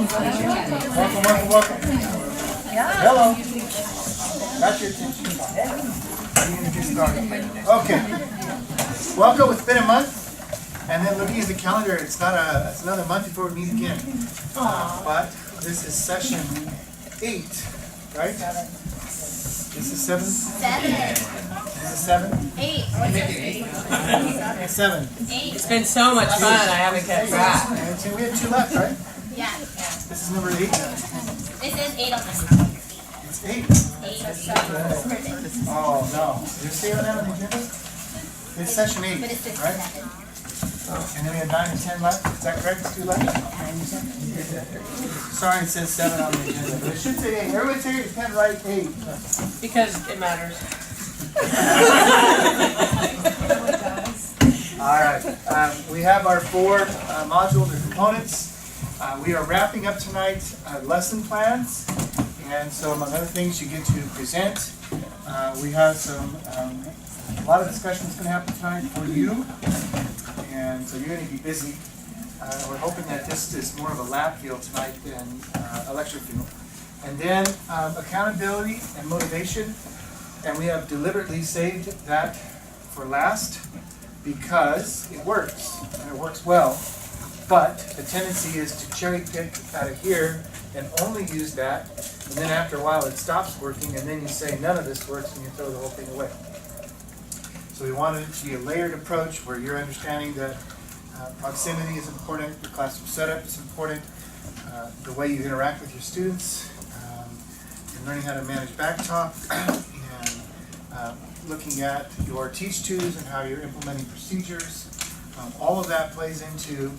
Welcome. Hello. Got your attention. You're gonna get started. Okay. Welcome. It's been a month, and then looking at the calendar, it's another month before we meet again. But this is session 8, right? This is 7. 7. This is 7. 8. 7. 8. It's been so much fun, I haven't kept track. And so we have 2 left, right? Yeah. This is number 8. This is 8 on my It's 8. 8. Oh no. Did you see on that on the agenda? It's session 8, But it's just right? 7. And then we have 9 and 10 left. Is that correct? It's 2 left? Sorry, it says 7 on the agenda, but it should say 8. Everybody say you can't write 8. Because it matters. All right. We have our 4 modules or components. We are wrapping up tonight lesson plans. And so among other things, you get to present. We have a lot of discussion that's going to happen tonight for you. And so you're going to be busy. We're hoping that this is more of a lab field tonight than a lecture field. And then accountability and motivation. And we have deliberately saved that for last because it works, and it works well. But the tendency is to cherry pick out of here and only use that, and then after a while it stops working, and then you say none of this works and you throw the whole thing away. So we wanted it to be a layered approach where you're understanding that proximity is important, your classroom setup is important, the way you interact with your students, and learning how to manage backtalk, and looking at your teach-tos and how you're implementing procedures. All of that plays into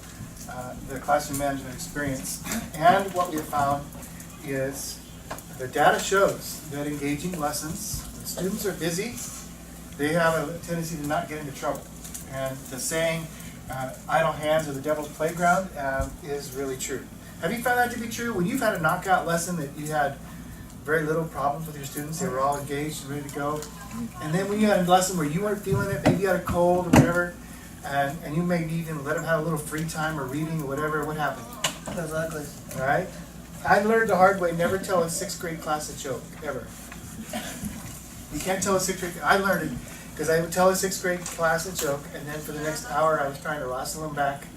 the classroom management experience. And what we have found is the data shows that engaging lessons, when students are busy, they have a tendency to not get into trouble. And the saying, idle hands are the devil's playground, is really true. Have you found that to be true? When you've had a knockout lesson that you had very little problems with your students, they were all engaged and ready to go, and then when you had a lesson where you weren't feeling it, maybe you had a cold or whatever, and you maybe even let them have a little free time or reading or whatever, what happened? That's ugly. All right? I learned the hard way, never tell a 6th grade class a joke, ever. You can't tell a 6th grade, I learned it, because I would tell a 6th grade class a joke, and then for the next hour I was trying to wrestle them back,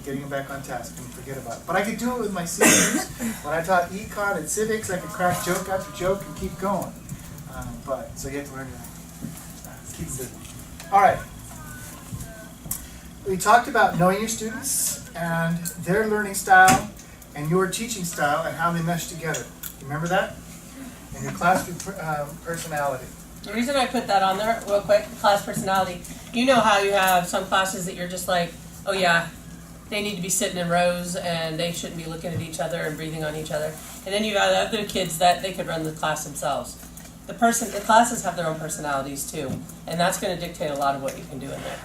getting them back on task and forget about it. But I could do it with my seniors. When I taught econ and civics, I could crack joke after joke and keep going. So you have to learn to keep busy. All right. We talked about knowing your students and their learning style and your teaching style and how they mesh together. Remember that? And your classroom personality. The reason I put that on there, real quick, class personality, you know how you have some classes that you're just like, oh yeah, they need to be sitting in rows and they shouldn't be looking at each other and breathing on each other. And then you have other kids that they could run the class themselves. The classes have their own personalities too, and that's going to dictate a lot of what you can do in there.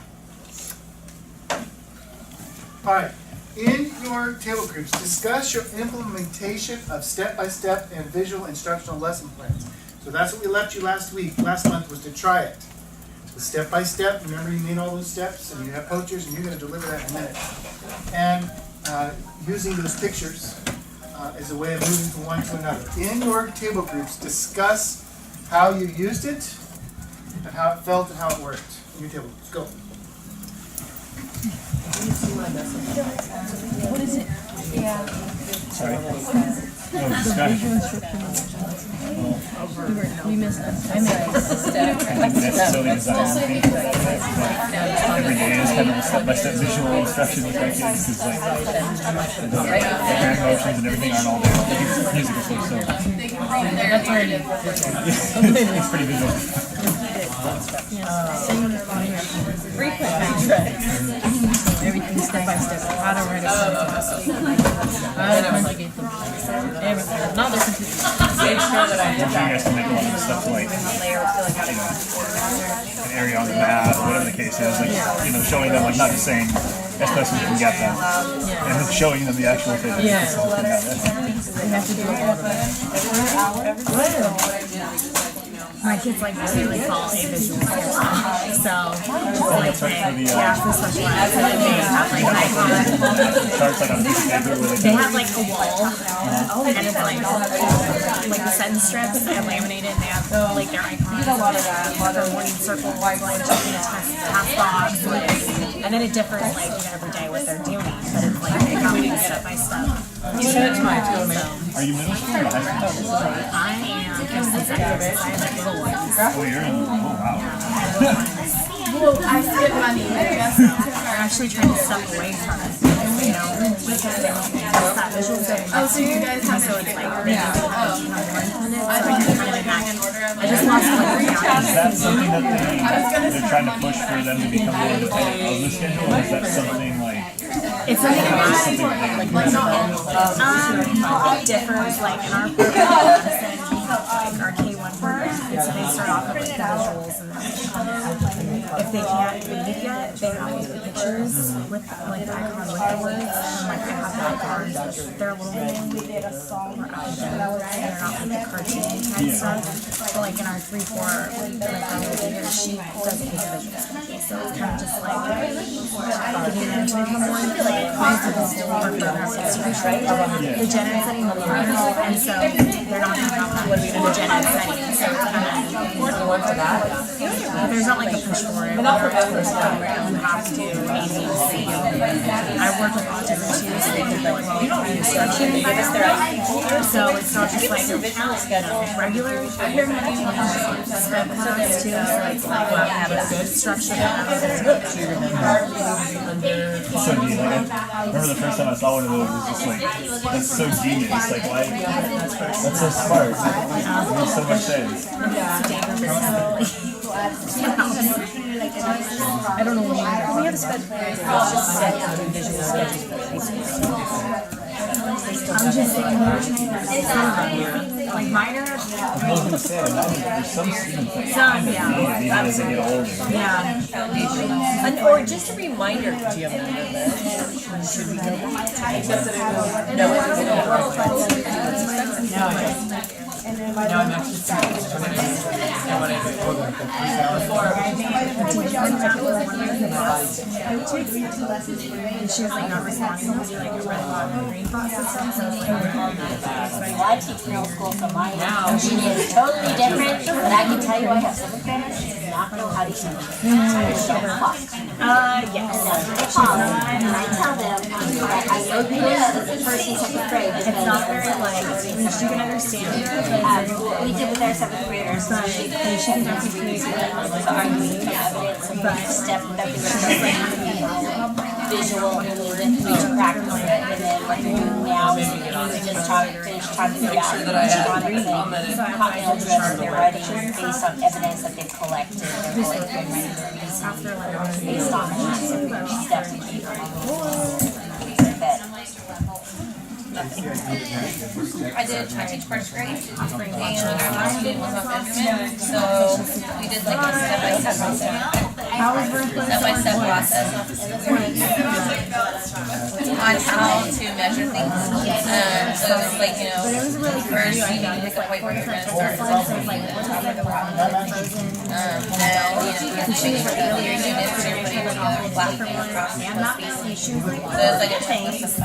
All right. In your table groups, discuss your implementation of step-by-step and visual instructional lesson plans. So that's what we left you last month, was to try it. The step-by-step, remember you made all those steps, and you have posters, and you're going to deliver that in a minute. And using those pictures is a way of moving from one to another. In your table groups, discuss how you used it, and how it felt, and how it worked. In your table groups, go. What is it? Yeah. Sorry. No discussion. We missed that. I missed the step. Necessarily designed every day is kind of a step-by-step visual instruction with my kids because like the hand motions and everything aren't all there. The music is so That's already. it's pretty visual. Frequent backtrack. Everything step by step. How to write a sentence. How to conjugate them. Everything. Now they're confused. Make sure that I I did want you that. guys to make a lot of stuff like an area on the map, whatever the case is, like showing them like not just saying as best as you can get them, and then showing them the actual thing. Yeah. They have to do all of that. my kids like really follow a visual schedule. So like for special ed, so they have like Starts like on a piece of paper where they have like a wall, and it's like the sentence strips and laminated, and they have like their icons, their morning circle, like checking a task box, and then it differs like every day what they're doing, but it's like they got like step by step. You sent it to my too, man. Are you middle school or high school? I am executive. I have like little ones. Oh, you're in. Oh, wow. I skipped my knee. They're actually trying to step away from it, you know, because that visual thing. Oh, so you guys have so it's like I just lost my Is that something that they're trying to push for them to become more independent of the schedule, or is that something like it's something just something that they can it differs like in our program, like our K1 program, so they start off with like the visuals and if they can't read it yet, they have like the pictures with like the icon with the words and like they have the icons. They're a little bit they're not like the cartoon type stuff. But like in our 3-4 like our leader, she doesn't use visuals. So it's kind of just like getting them to become more the gen ed setting will learn, and so they're not going to have that in the gen ed setting. So it's kind of Went to that. but there's not like a push for it. Not for everyone. You have to do ABC. I work with autism too, so they do like instruction. They give us their IEP. So it's not just like regular sped class too. So it's like have that structure. so neat? Like, I remember the first time I saw one of those, it was just like, that's so genius. Like, why? That's so smart. It makes so much sense. I don't know when we have a sped plan. I'm just saying, like minor. I was going to say, there's some students that Some, need it even as they get older. Yeah. And, or just a reminder, do you have a should we go? Now I'm actually And she was like not responding to like a red button green bot system. So it's like I teach middle school, so my teaching is totally different, but I can tell you I have 7th graders who do not know how to use it. yes. They call them, and I tell them, I know you know the first and 2nd grade. It's not very like, I mean, she can understand We did with our 7th graders, but she can definitely communicate the arguing evidence and each step that they were visual and we would practice it, and then what they're doing now is we just finish trying to figure out which one is a continental drift they're writing based on evidence that they've collected. They're collecting based on that, so each step we keep I teach first grade, and our last student was on Benjamin, so we did like a step-by-step process on how to measure things. So it's like, you know, first you need to pick a point where you're going to start then, you know, the things for your units, you're putting together flat across the piece. So it's like a checklist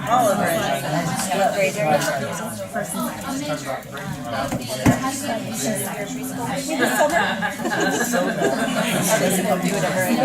all over it. What grade you're in? first and Do whatever it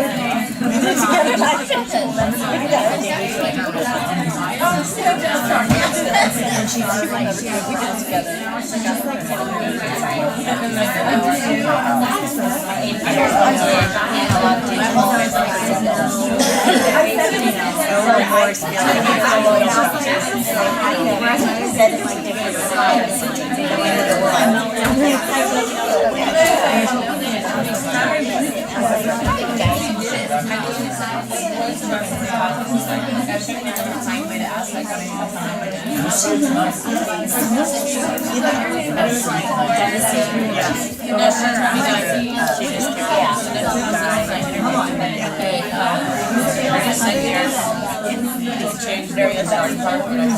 change very important part, but I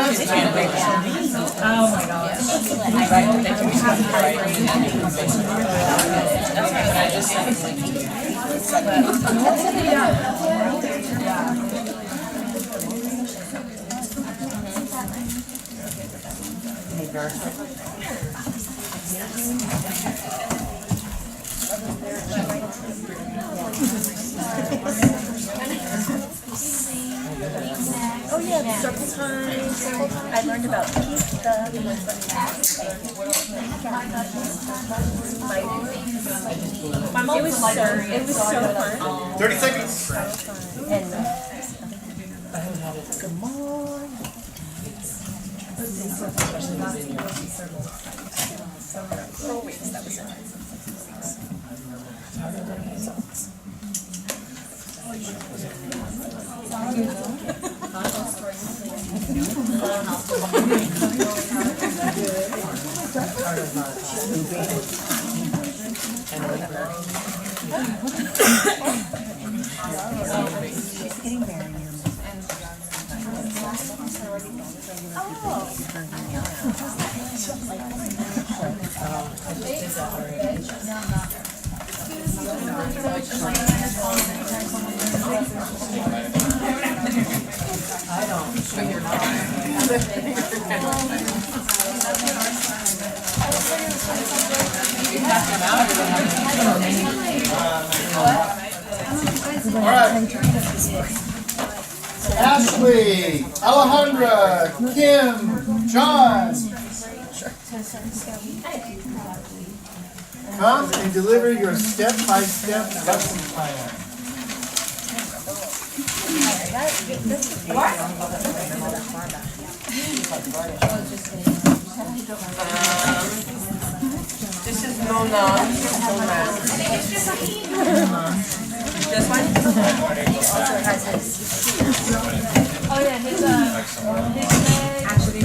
just think Oh my gosh. Oh yeah, the circle times. I learned about pizza. It was so fun. 30 seconds. Ashley, Alejandra, Kim, John. Come and deliver your step-by-step lesson plan. This is no This one? Oh yeah, his actually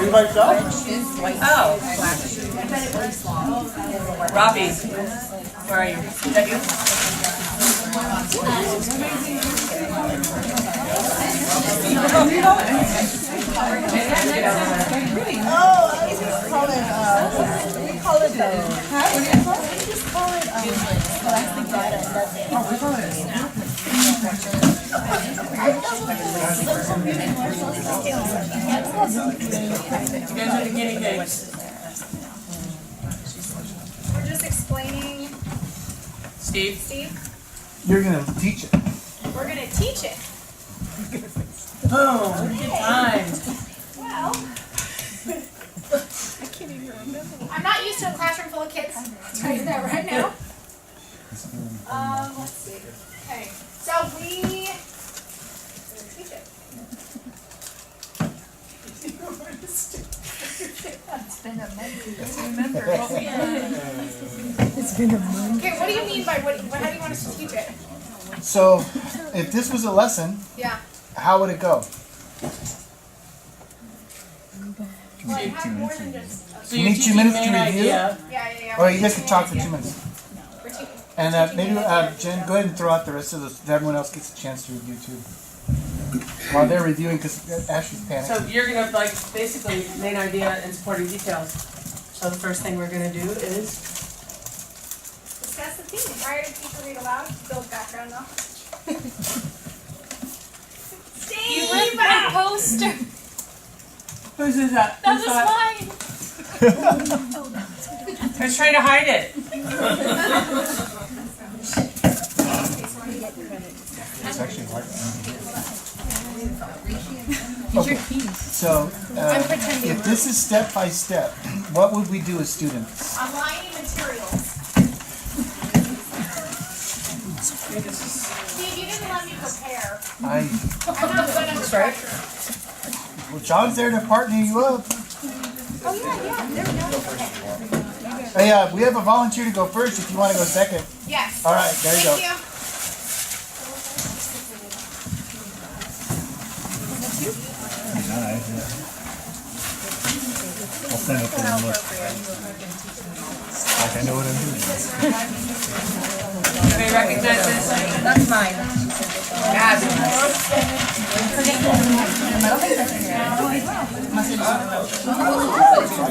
You like that? Oh. Robbie, where are you? Is that you? You guys are the guinea pigs. We're just explaining, Steve? You're gonna teach it. we're gonna teach it. Boom. Good times. Well, I'm not used to a classroom full of kids. I'll tell you that right now. Let's see. Okay, so we teach it. It's been a month. Remember what we Okay, what do you mean by how do you want us to teach it? So, if this was a lesson, Yeah. how would it go? Well, I have more than just. So You you're need 2 teaching minutes to main review? idea. Yeah. Or you guys can talk for 2 minutes. We're teaching. And maybe, Jen, go ahead and throw out the rest of this, so everyone else gets a chance to review too. While they're reviewing, because Ashley's So panicking. you're gonna basically main idea and supporting details. So the first thing we're gonna do is Discuss the theme. Prior to teacher read aloud, build background knowledge. You ripped my poster. whose is that? That Who's was mine. I was trying to hide it. It's actually hard. Okay. So, if this is step by step, what would we do as students? Aligning materials. Steve, you didn't let me prepare. I'm not good under pressure. Well, John's there to partner you up. Oh, yeah, there we go. Hey, we have a volunteer to go first if you want to go second. Yes. All right, there you go. Thank you. I'll stand up there and look. Like I know what I'm doing. Okay, recognize this. That's mine. Gabby. metal detector here. Must have just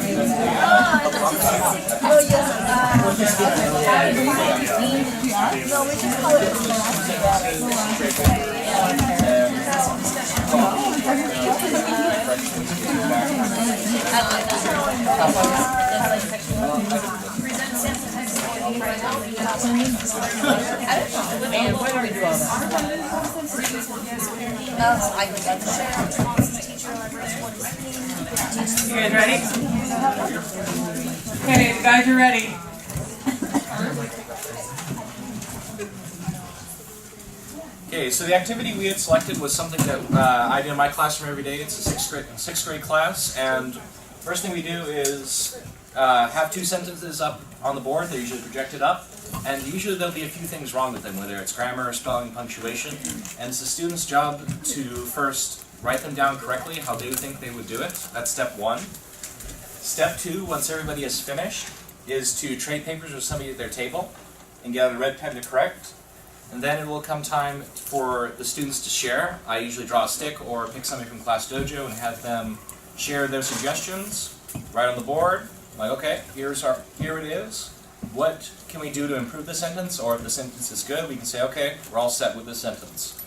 You guys ready? Okay, the guys are ready. Okay, so the activity we had selected was something that I do in my classroom every day. It's a sixth grade class, and first thing we do is have two sentences up on the board. They're usually projected up, and usually there'll be a few things wrong with them, whether it's grammar, spelling, punctuation, and it's the student's job to first write them down correctly, how they would think they would do it. That's step one. Step two, once everybody is finished, is to trade papers with somebody at their table and get a red pen to correct. And then it will come time for the students to share. I usually draw a stick or pick somebody from Class Dojo and have them share their suggestions right on the board. Like, okay, here it is. What can we do to improve the sentence? Or if the sentence is good, we can say, okay, we're all set with this sentence.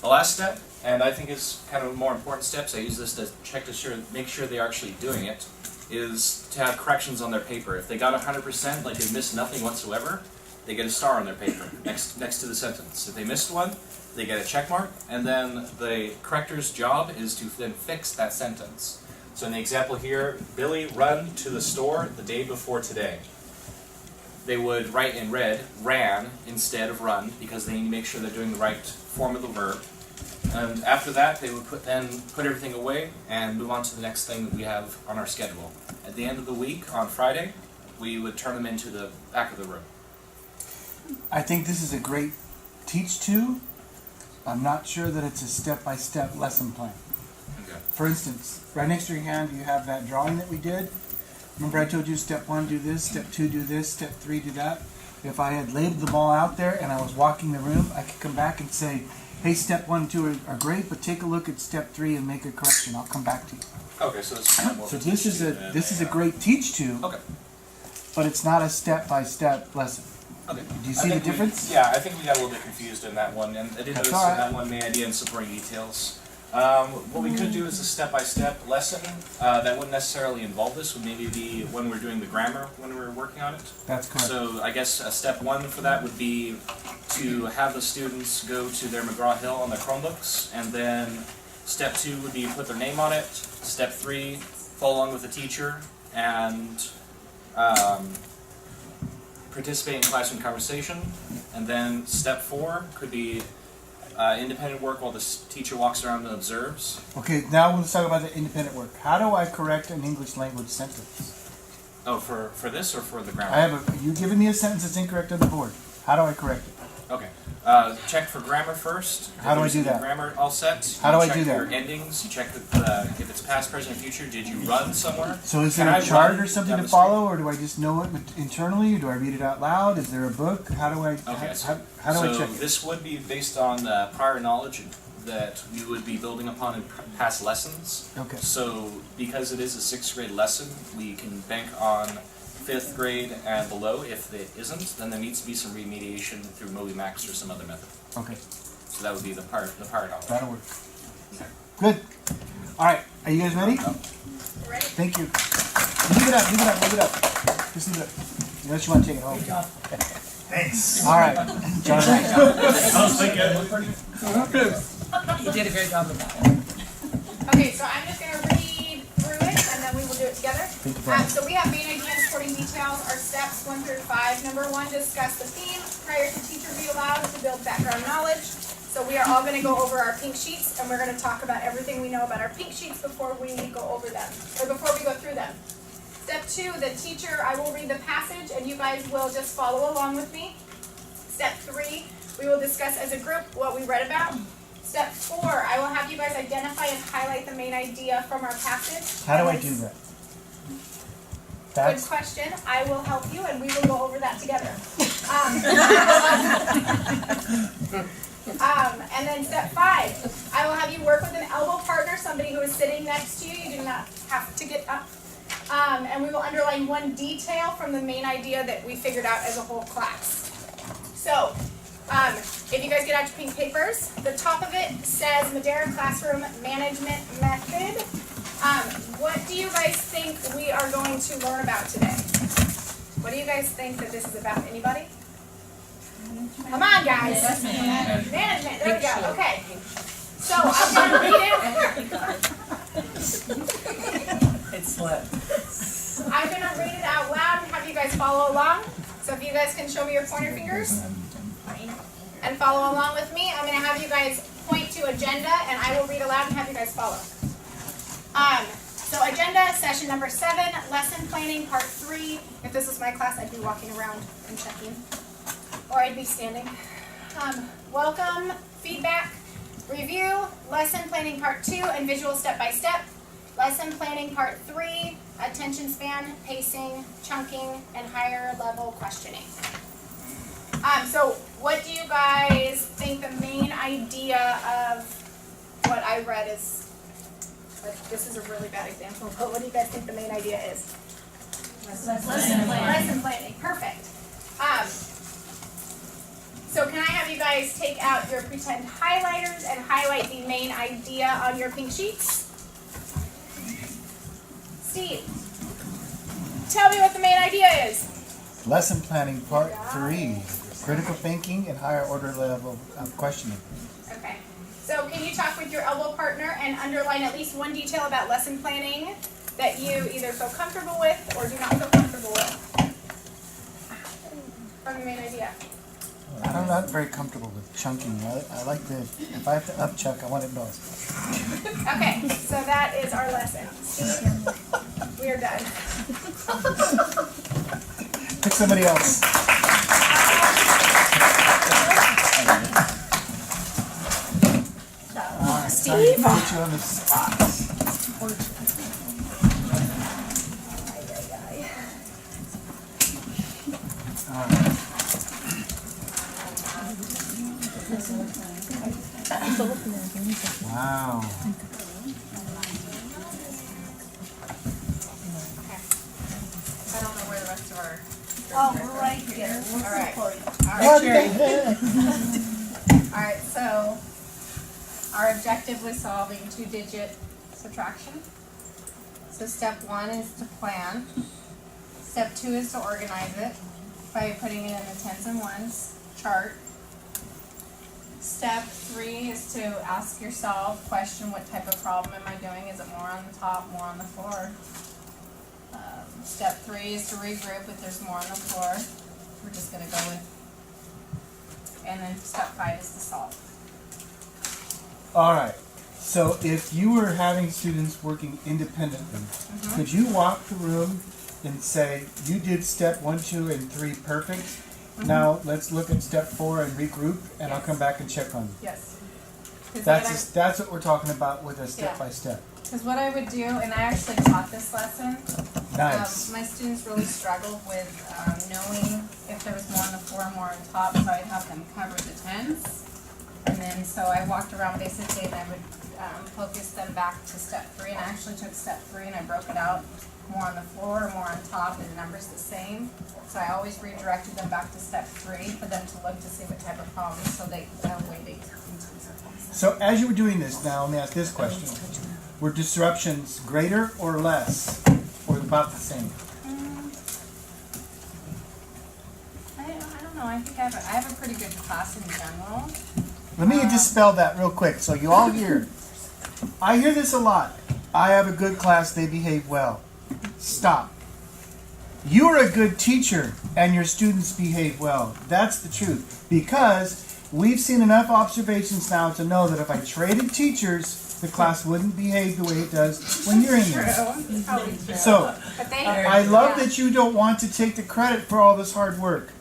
The last step, and I think is kind of a more important step, so I use this to check to make sure they're actually doing it, is to have corrections on their paper. If they got 100%, like they missed nothing whatsoever, they get a star on their paper next to the sentence. If they missed one, they get a check mark, and then the corrector's job is to then fix that sentence. So in the example here, Billy run to the store the day before today. They would write in red, ran, instead of run, because they need to make sure they're doing the right form of the verb. And after that, they would put everything away and move on to the next thing that we have on our schedule. At the end of the week, on Friday, we would turn them into the back of the room. I think this is a great teach to. I'm not sure that it's a step-by-step lesson plan. Okay. For instance, right next to your hand you have that drawing that we did. Remember I told you step 1 do this, step 2 do this, step 3 do that? If I had laid them all out there and I was walking the room, I could come back and say, hey, step 1 and 2 are great, but take a look at step 3 and make a correction. I'll come back to you. Okay, so it's kind of more So of a this is a great teach to, Okay. but it's not a step-by-step lesson. Okay. Do you see the difference? Yeah, I think we got a little bit confused in that one, and I did That's notice all right. in that one main idea and supporting details. What we could do is a step-by-step lesson that wouldn't necessarily involve this. Would maybe be when we're doing the grammar when we're working on it. That's correct. So I guess step 1 for that would be to have the students go to their McGraw-Hill on their Chromebooks, and then step 2 would be put their name on it. Step 3, follow along with the teacher and participate in classroom conversation. And then step 4 could be independent work while the teacher walks around and observes. Okay, now let's talk about the independent work. How do I correct an English language sentence? Oh, for this or for the grammar? I have you've given me a sentence that's incorrect on the board. How do I correct it? Okay. Check for grammar first. How do I If do there's that? Grammar all set. How do I check do that? your endings. You check if it's past, present, future. Did you run somewhere? So is Can there I a chart run or something down to the street? follow, or do I just know it internally? Do I read it out loud? Is there a book? How do I Okay. how do I check So it? this would be based on prior knowledge that you would be building upon in past lessons. Okay. So because it is a 6th grade lesson, we can bank on 5th grade and below. If it isn't, then there needs to be some remediation through Moby Max or some other method. Okay, So that would be the prior knowledge. that'll work. Good. All right, are you guys ready? Ready? Thank you. Leave it up. Leave it up. Just leave it up. Unless you want to take it home. Thanks. All right, Jonathan. You did a great job with that. Okay, so I'm just gonna read through it and then we will do it together. Thank you very much. So we have main idea and supporting details, our steps 1 through 5. Number 1, discuss the theme prior to teacher read aloud to build background knowledge. So we are all gonna go over our pink sheets and we're gonna talk about everything we know about our pink sheets before we go over them, or before we go through them. Step 2, the teacher, I will read the passage and you guys will just follow along with me. Step 3, we will discuss as a group what we read about. Step 4, I will have you guys identify and highlight the main idea from our passage. How do I do that? Good That's question. I will help you and we will go over that together. And then step 5, I will have you work with an elbow partner, somebody who is sitting next to you. You do not have to get up. And we will underline one detail from the main idea that we figured out as a whole class. So, if you guys get out your pink papers, the top of it says Madera Classroom Management Method. What do you guys think we are going to learn about today? What do you guys think that this is about? Anybody? Come on, guys. Management. There we go. Okay. So I'm going to read it. It slipped. I'm going to read it out loud and have you guys follow along. So if you guys can show me your pointer fingers and follow along with me, I'm going to have you guys point to agenda and I will read aloud and have you guys follow. So agenda, session number 7, lesson planning, part 3. If this was my class, I'd be walking around and checking. Or I'd be standing. Welcome, feedback, review, lesson planning part 2, and visual step-by-step. Lesson planning part 3, attention span, pacing, chunking, and higher level questioning. So what do you guys think the main idea of what I read is? This is a really bad example, but what do you guys think the main idea is? Lesson planning, perfect. So can I have you guys take out your pretend highlighters and highlight the main idea on your pink sheets? Steve, tell me what the main idea is. Lesson planning part 3, critical thinking and higher order level of questioning. Okay. So can you talk with your elbow partner and underline at least one detail about lesson planning that you either feel comfortable with or do not feel comfortable with from your main idea? I'm not very comfortable with chunking. I like the, if I have to upchuck, I want it both. Okay, so that is our lesson. Steve, we are done. Pick somebody else. Steve? Put you on the spot. Wow. I don't know where the rest of our. Oh, we're right here. All right. What the heck? Alright, so our objective was solving 2-digit subtraction. So step 1 is to plan. Step 2 is to organize it by putting it in the tens and ones chart. Step 3 is to ask yourself, question what type of problem am I doing? Is it more on the top, more on the floor? Step 3 is to regroup if there's more on the floor. We're just gonna go with. And then step 5 is to solve. All right. So if you were having students working independently, could you walk the room and say, you did step 1, 2, and 3 perfect? Now let's look at step 4 and regroup, and I'll come back and check on you. Yes. That's what we're talking about with a step by step. Because what I would do, and I actually taught this lesson, Nice. my students really struggled with knowing if there was more on the floor, more on top, so I'd have them cover the tens. And then, so I walked around basically and I would focus them back to step 3, and I actually took step 3 and I broke it out, more on the floor, more on top, and the number's the same. So I always redirected them back to step 3 for them to look to see what type of problem, so they weighted. So as you were doing this, now let me ask this question. Were disruptions greater or less, or about the same? I don't know, I think I have a pretty good class in general. Let me dispel that real quick so you all hear. I hear this a lot. I have a good class, they behave well. Stop. You're a good teacher and your students behave well. That's the truth. Because we've seen enough observations now to know that if I traded teachers, the class wouldn't behave the way it does when you're in there. So, I love that you don't want to take the credit for all this hard work.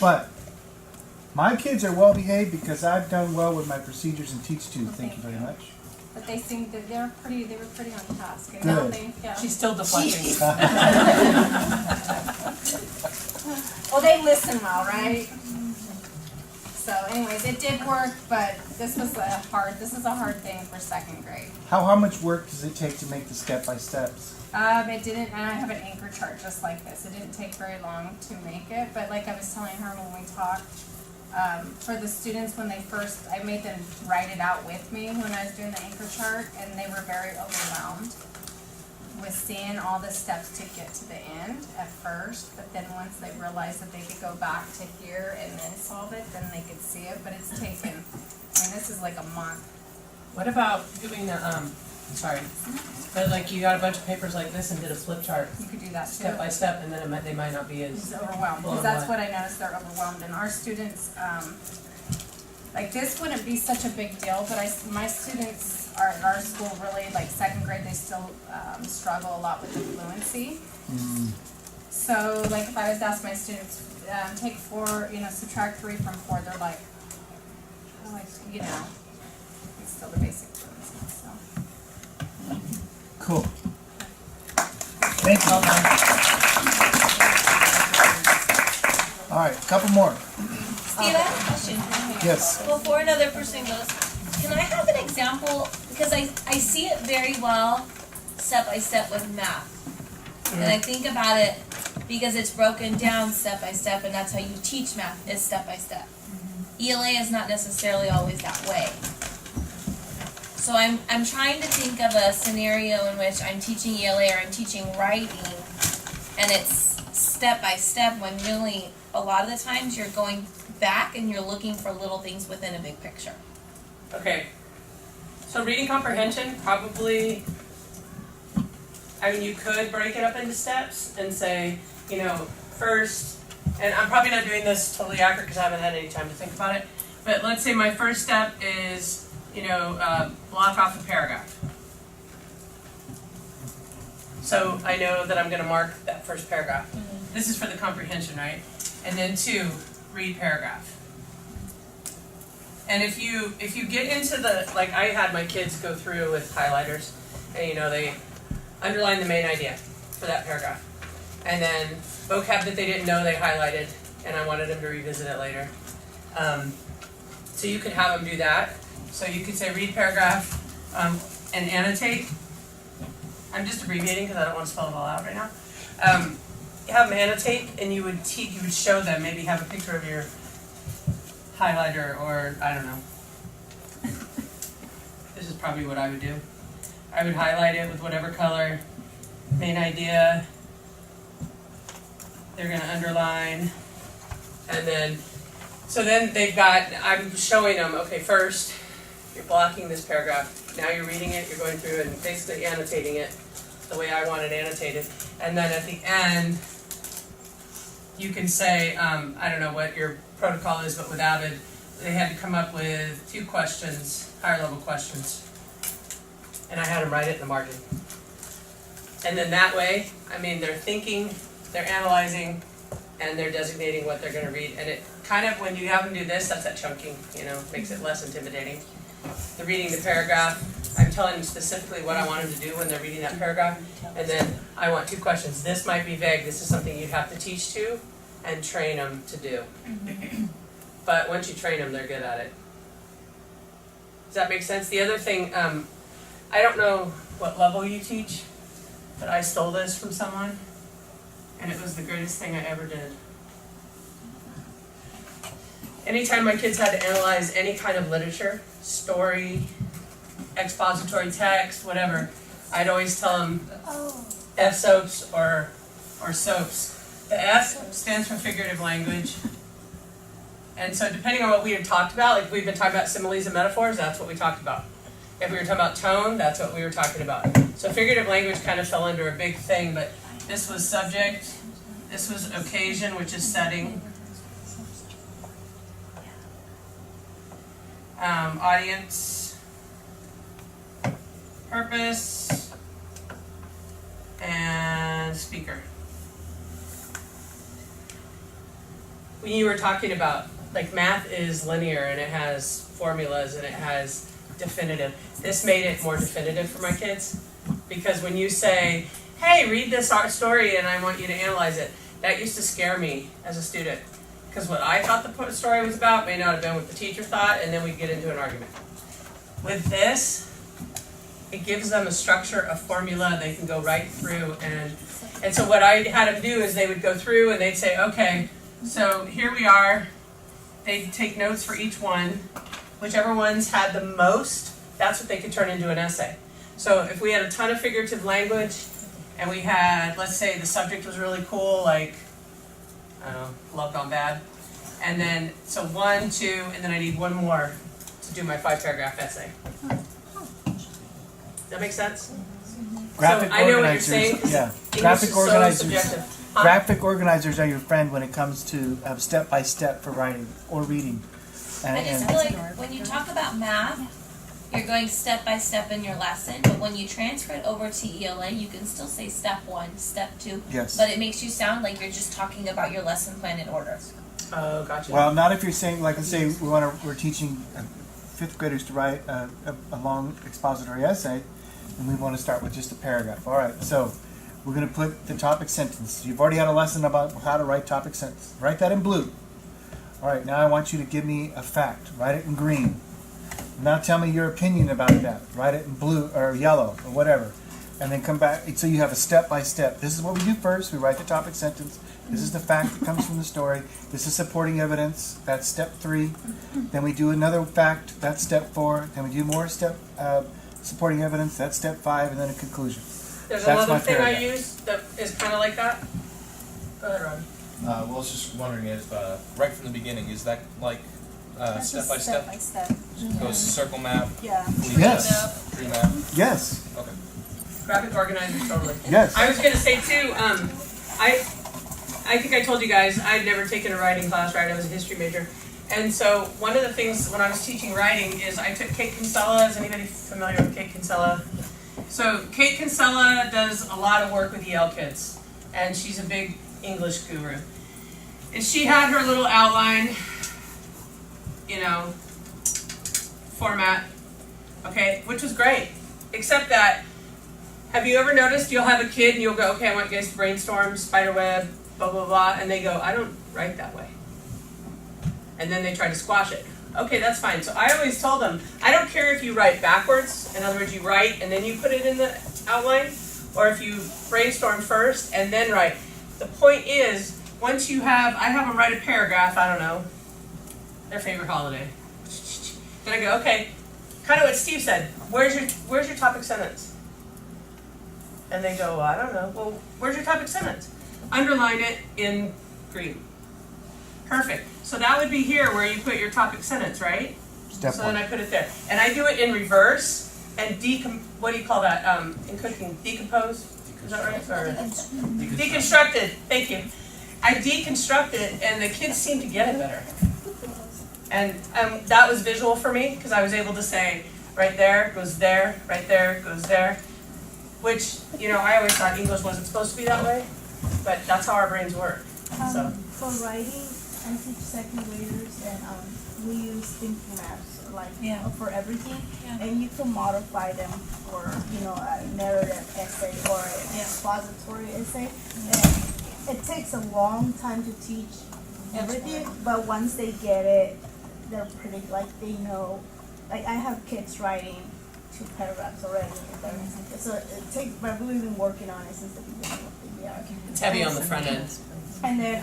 But my kids are well behaved because I've done well with my procedures and teach tube. Thank you very much. But they seemed that they were pretty on task. And Good. She's still deflecting. Well, they listen well, right? So So anyways, it did work, but this is a hard thing for second grade. How much work does it take to make the step-by-steps? It didn't, and I have an anchor chart just like this. It didn't take very long to make it, but like I was telling her when we talked, for the students when they first, I made them write it out with me when I was doing the anchor chart, and they were very overwhelmed with seeing all the steps to get to the end at first, but then once they realized that they could go back to here and then solve it, then they could see it, but it's taken, I mean, this is like a month. What about doing the, sorry, but like you got a bunch of papers like this and did a flip chart, You could do that too. step by step, and then they might not be It's as, overwhelmed, Blown because that's away. what I noticed, they're overwhelmed, and our students, like this wouldn't be such a big deal, but my students are at our school really, like second grade, they still, struggle a lot with the fluency. So like if I was to ask my students, take 4, subtract 3 from 4, they're like, oh, it's still the basic fluency, so. Cool. Thank you. All right, a couple more. Steve, I have a question. Yes. Before another person goes, can I have an example? Because I see it very well, step by step with math. And I think about it because it's broken down step by step, and that's how you teach math, is step by step. ELA is not necessarily always that way. So I'm trying to think of a scenario in which I'm teaching ELA or I'm teaching writing, and it's step by step, when really a lot of the times you're going back and you're looking for little things within a big picture. okay. So reading comprehension, probably, I mean, you could break it up into steps and say, first, and I'm probably not doing this totally accurate because I haven't had any time to think about it, but let's say my first step is, block off a paragraph. So I know that I'm going to mark that first paragraph. This is for the comprehension, right? And then 2, read paragraph. And if you get into the, like I had my kids go through with highlighters, and they underline the main idea for that paragraph. And then vocab that they didn't know they highlighted, and I wanted them to revisit it later. So you could have them do that. So you could say read paragraph and annotate. I'm just abbreviating because I don't want to spell it all out right now. Have them annotate, and you would show them, maybe have a picture of your highlighter, or I don't know. This is probably what I would do. I would highlight it with whatever color, main idea. They're going to underline, and then, so then I'm showing them, okay, first, you're blocking this paragraph. Now you're reading it, you're going through and basically annotating it the way I want it annotated. And then at the end, you can say, I don't know what your protocol is, but without it, they had to come up with 2 questions, higher level questions. And I had them write it in the margin. And then that way, they're thinking, they're analyzing, and they're designating what they're going to read. And it kind of, when you have them do this, that's that chunking, makes it less intimidating. The reading the paragraph, I'm telling them specifically what I want them to do when they're reading that paragraph. And then I want 2 questions. This might be vague. This is something you'd have to teach to and train them to do. But once you train them, they're good at it. Does that make sense? The other thing, I don't know what level you teach, but I stole this from someone, and it was the greatest thing I ever did. Anytime my kids had to analyze any kind of literature, story, expository text, whatever, I'd always tell them F-SOAPs or SOAPs. The F stands for figurative language. And so depending on what we had talked about, like we've been talking about similes and metaphors, that's what we talked about. If we were talking about tone, that's what we were talking about. So figurative language kind of fell under a big thing, but this was subject, this was occasion, which is setting. Audience, purpose, and speaker. When you were talking about, like math is linear and it has formulas and it has definitive. This made it more definitive for my kids, because when you say, hey, read this art story and I want you to analyze it, that used to scare me as a student. because what I thought the story was about may not have been what the teacher thought, and then we get into an argument. With this, it gives them a structure, a formula, they can go right through, and so what I had them do is they would go through and they'd say, okay, so here we are. They'd take notes for each one. Whichever ones had the most, that's what they could turn into an essay. So if we had a ton of figurative language, and we had, let's say the subject was really cool, like, I don't know, Love Gone Bad. And then, so 1, 2, and then I need one more to do my 5-paragraph essay. Does that make sense? Graphic So I know what you're organizers, saying, 'cause yeah. English Graphic is so organizers. subjective. Huh? Graphic organizers are your friend when it comes to step by step for writing or reading. I just feel like when you talk about math, you're going step by step in your lesson, but when you transfer it over to ELA, you can still say step 1, step 2, Yes. but it makes you sound like you're just talking about your lesson plan in order. Oh, gotcha. Well, not if you're saying, like, let's say we're teaching fifth graders to write a long expository essay, and we want to start with just a paragraph. All right, so we're going to put the topic sentence. You've already had a lesson about how to write topic sentence. Write that in blue. All right, now I want you to give me a fact. Write it in green. Now tell me your opinion about that. Write it in blue or yellow or whatever. And then come back. So you have a step by step. This is what we do first. We write the topic sentence. This is the fact that comes from the story. This is supporting evidence. That's step 3. Then we do another fact. That's step 4. Then we do more supporting evidence. That's step 5. And then a conclusion. There's That's another my thing I paragraph. use that is kind of like that. Go ahead, Ron. Well, I was just wondering if, right from the beginning, is that like step by step? Goes circle map, Yeah. leaf Yes. map, tree map? Yes. Okay. Graphic organizer, totally. Yes. I was gonna say too, I think I told you guys, I'd never taken a writing class, right? I was a history major. And so one of the things when I was teaching writing is I took Kate Kinsella. Is anybody familiar with Kate Kinsella? So Kate Kinsella does a lot of work with EL kids, and she's a big English guru. And she had her little outline, format, okay, which was great. Except that, have you ever noticed you'll have a kid and you'll go, okay, I want you guys to brainstorm, spider web, blah, blah, blah, and they go, I don't write that way. And then they try to squash it. Okay, that's fine. So I always told them, I don't care if you write backwards, in other words, you write and then you put it in the outline, or if you brainstorm first and then write. The point is, once you have, I have them write a paragraph, I don't know, their favorite holiday. Then I go, okay, kind of what Steve said, where's your topic sentence? And they go, well, I don't know. Well, where's your topic sentence? Underline it in green. Perfect. So that would be here where you put your topic sentence, right? Step So 1. then I put it there. And I do it in reverse and what do you call that in cooking? Decompose? Is that right? Or deconstructed. Thank you. I deconstruct it and the kids seem to get it better. And that was visual for me because I was able to say, right there goes there, right there goes there. Which, I always thought English wasn't supposed to be that way, but that's how our brains work. So. For writing, I teach second graders and we use thinking maps for everything, and you can modify them for a narrative essay or an expository essay. And it takes a long time to teach everything, but once they get it, they're pretty they know. Like I have kids writing 2 paragraphs already, so it takes. But we've been working on it since the beginning of the year. It's heavy on the front end. And then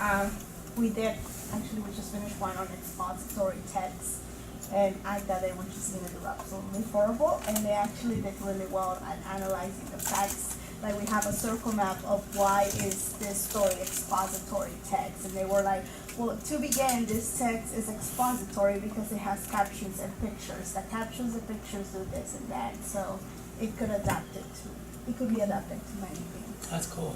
we just finished one on expository text, and I thought they were just going to do absolutely horrible, and they actually did really well at analyzing the facts. Like we have a circle map of why is this story expository text, and they were like, well, to begin, this text is expository because it has captions and pictures. The captions and pictures do this and that, so it could be adapted to many things. That's cool.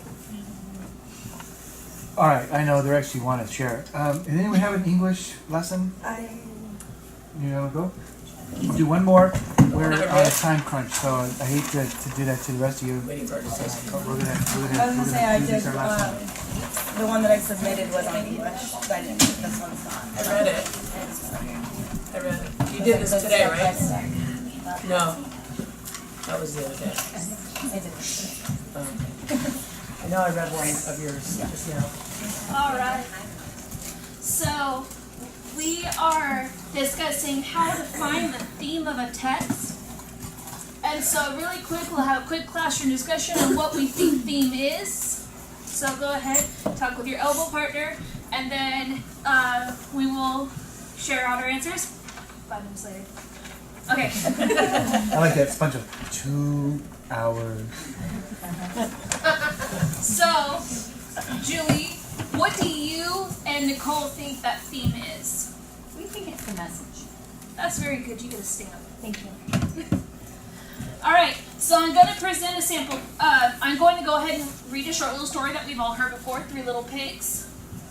All right, I know they actually want to share. Did anyone have an English lesson? You want to go? We'll do one more. We're on a time crunch, so I hate to do that to the rest of you. Waiting for her to say something. We're gonna I was gonna say I do this did. our last one. The one that I submitted was on English, but I didn't. This one's not. I read it. I read it. You did this today, right? No. That was the other day. I know I read one of yours just now. All right. So, we are discussing how to find the theme of a text. And so really quick, we'll have a quick classroom discussion on what we think theme is. So go ahead, talk with your elbow partner, and then we will share out our answers 5 minutes later. Okay. I like that bunch of 2 hours. So, Julie, what do you and Nicole think that theme is? We think it's the message. That's very good. You get a stamp. Thank you. All right, so I'm going to present a sample. I'm going to go ahead and read a short little story that we've all heard before, 3 Little Pigs.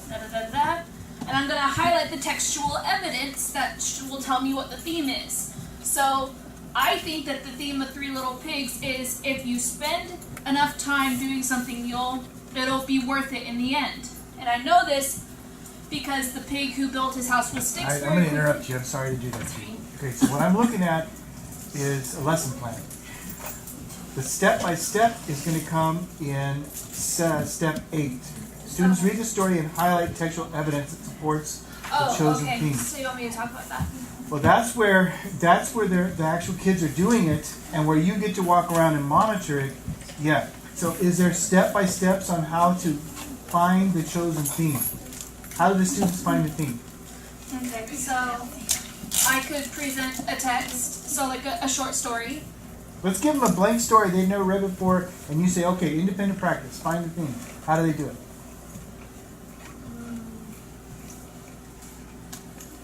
Da-da-da-da. And I'm going to highlight the textual evidence that will tell me what the theme is. So I think that the theme of 3 Little Pigs is if you spend enough time doing something, it'll be worth it in the end. And I know this because the pig who built his house with sticks I'm going to interrupt you. I'm sorry to do that to you. Okay, so what I'm looking at is a lesson plan. The step-by-step is going to come in step 8. Students read the story and highlight textual evidence that supports the chosen theme. So you want me to talk about that? Well, that's where the actual kids are doing it, and where you get to walk around and monitor it. Yeah. So is there step-by-steps on how to find the chosen theme? How do the students find the theme? Okay, so I could present a text, so like a short story. Let's give them a blank story they've never read before, and you say, okay, independent practice, find the theme. How do they do it?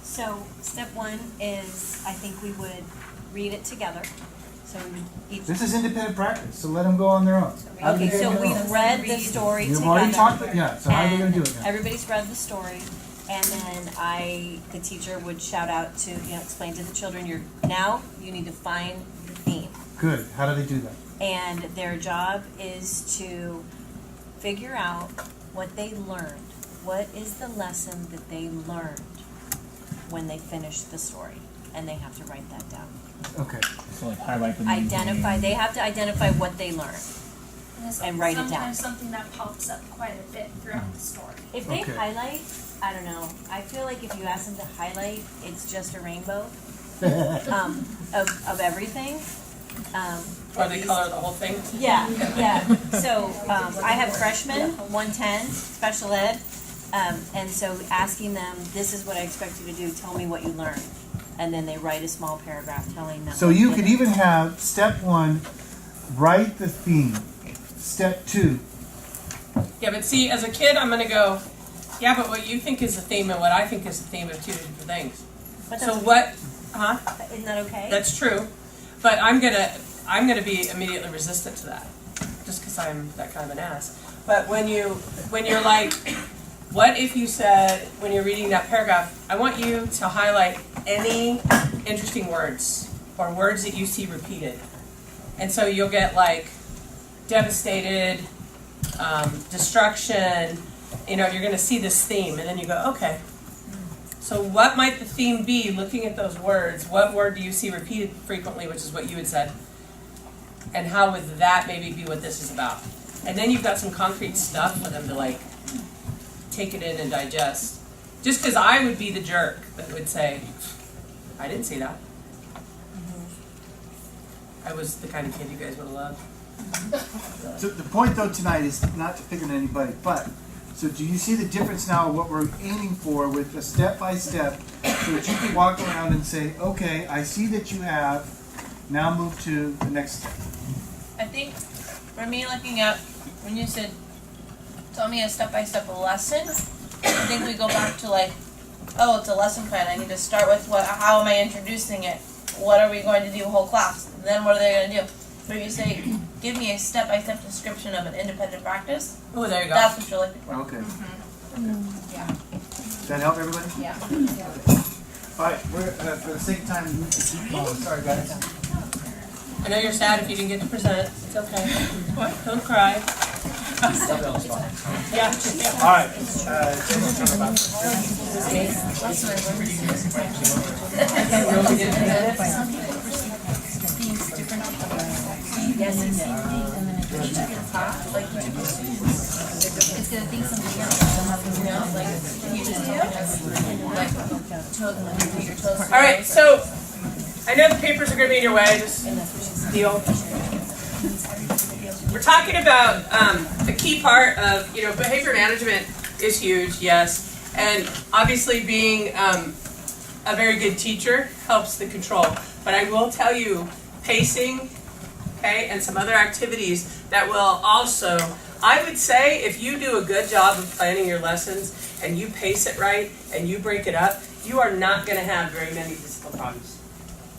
So step 1 is, I think we would read it together. So each. This is independent practice, so let them go on their own. How do they Okay, get so on their own? we've read the story You've together. already talked, yeah, so how are they going to do it now? Everybody's read the story, and then the teacher would shout out to, explain to the children, now you need to find the theme. Good. How do they do that? And their job is to figure out what they learned. What is the lesson that they learned when they finished the story? And they have to write that down. Okay. So like highlight the main theme. They have to identify what they learned. And write it down. Sometimes something that pops up quite a bit throughout the story. If they Okay. highlight, I don't know. I feel like if you ask them to highlight, it's just a rainbow of everything. Or they color the whole thing. Yeah, yeah. So I have freshmen, 110, special ed, and so asking them, this is what I expect you to do, tell me what you learned. And then they write a small paragraph telling them. So you could even have step 1, write the theme. Step 2, Yeah, but see, as a kid, I'm gonna go, yeah, but what you think is the theme and what I think is the theme are 2 different things. But So that's, what, huh? isn't that okay? That's true, but I'm gonna be immediately resistant to that, just because I'm that kind of an ass. But when you're like, what if you said, when you're reading that paragraph, I want you to highlight any interesting words or words that you see repeated. And so you'll get like devastated, destruction, you're gonna see this theme, and then you go, okay. So what might the theme be, looking at those words? What word do you see repeated frequently, which is what you had said? And how would that maybe be what this is about? And then you've got some concrete stuff for them to like take it in and digest. Just because I would be the jerk that would say, I didn't see that. I was the kind of kid you guys would have loved. so the point though tonight is not to pick on anybody, but so do you see the difference now of what we're aiming for with a step-by-step so that you can walk around and say, okay, I see that you have, now move to the next step. I think for me, looking at when you said, tell me a step-by-step lesson, I think we go back to like, oh, it's a lesson plan. I need to start with how am I introducing it? What are we going to do whole class? And then what are they going to do? But if you say, give me a step-by-step description of an independent practice, Oh, there you go. that's what you're looking for. Okay. Yeah. Does that help everybody? Yeah. All right, we're, for the sake of time, we keep going. Sorry, guys. I know you're sad if you didn't get to present. It's okay. Don't cry. Yeah. All right. Yes, and then each of your class, like each of your students, it's just gonna think something else. You just told us, all right, so I know the papers are going to be in your way. Just deal. We're talking about a key part of behavior management is huge, yes, and obviously being a very good teacher helps the control. But I will tell you, pacing, okay, and some other activities that will also. I would say if you do a good job of planning your lessons and you pace it right and you break it up, you are not going to have very many discipline problems.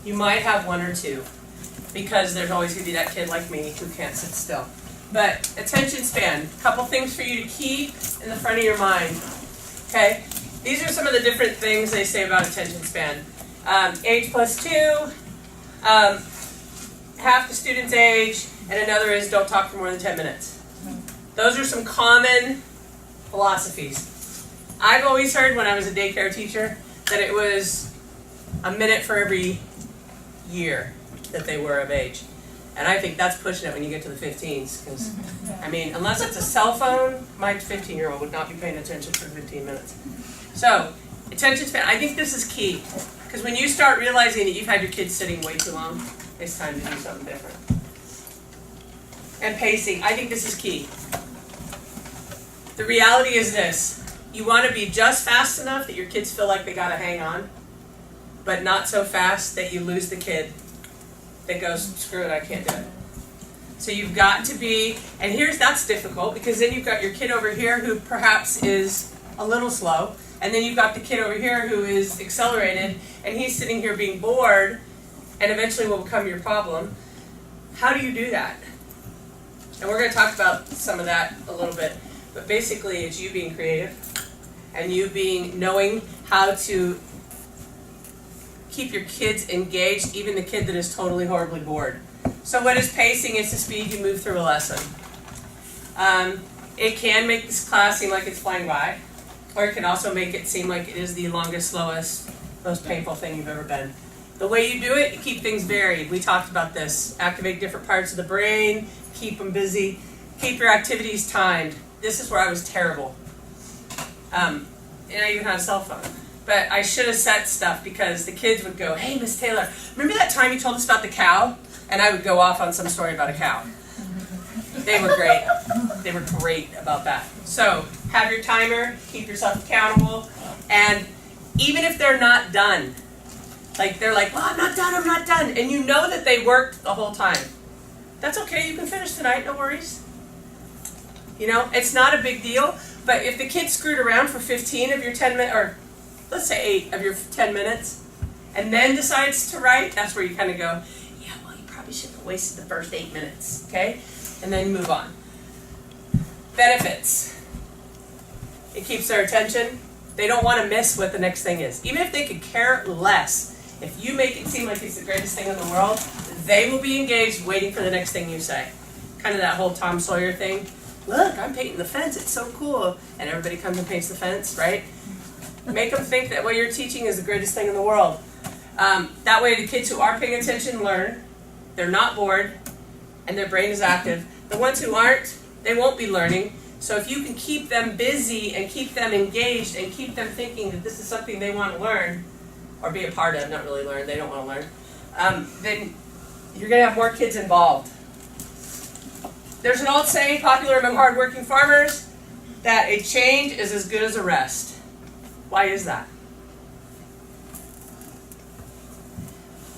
You might have one or two because there's always going to be that kid like me who can't sit still. But attention span, a couple things for you to keep in the front of your mind. Okay, these are some of the different things they say about attention span. Age plus 2, half the student's age, and another is don't talk for more than 10 minutes. Those are some common philosophies. I've always heard when I was a daycare teacher that it was a minute for every year that they were of age. And I think that's pushing it when you get to the 15s. Because, I mean, unless it's a cell phone, my 15-year-old would not be paying attention for 15 minutes. So, attention span, I think this is key. Because when you start realizing that you've had your kids sitting way too long, it's time to do something different. And pacing, I think this is key. The reality is this. You want to be just fast enough that your kids feel like they got to hang on, but not so fast that you lose the kid that goes, screw it, I can't do it. So you've got to be, and that's difficult because then you've got your kid over here who perhaps is a little slow, and then you've got the kid over here who is accelerated, and he's sitting here being bored, and eventually will become your problem. How do you do that? And we're going to talk about some of that a little bit. But basically, it's you being creative and you knowing how to keep your kids engaged, even the kid that is totally horribly bored. So what is pacing? It's the speed you move through a lesson. It can make this class seem like it's flying by, or it can also make it seem like it is the longest, slowest, most painful thing you've ever been. The way you do it, you keep things varied. We talked about this. Activate different parts of the brain, keep them busy, keep your activities timed. This is where I was terrible. And I even had a cell phone. But I should have set stuff because the kids would go, hey, Miss Taylor, remember that time you told us about the cow? And I would go off on some story about a cow. They were great. They were great about that. So have your timer, keep yourself accountable, and even if they're not done, like they're like, well, I'm not done, and you know that they worked the whole time. That's okay, you can finish tonight, no worries. It's not a big deal, but if the kid screwed around for 15 of your 10 minutes, or let's say 8 of your 10 minutes, and then decides to write, that's where you kind of go, yeah, well, you probably shouldn't have wasted the first 8 minutes, okay? And then move on. Benefits. It keeps their attention. They don't want to miss what the next thing is. Even if they could care less, if you make it seem like it's the greatest thing in the world, they will be engaged waiting for the next thing you say. Kind of that whole Tom Sawyer thing. Look, I'm painting the fence, it's so cool. And everybody comes and paints the fence, right? Make them think that what you're teaching is the greatest thing in the world. That way the kids who are paying attention learn, they're not bored, and their brain is active. The ones who aren't, they won't be learning. So if you can keep them busy and keep them engaged and keep them thinking that this is something they want to learn, or be a part of, not really learn, they don't want to learn, then you're going to have more kids involved. There's an old saying popular among hardworking farmers that a change is as good as a rest. Why is that?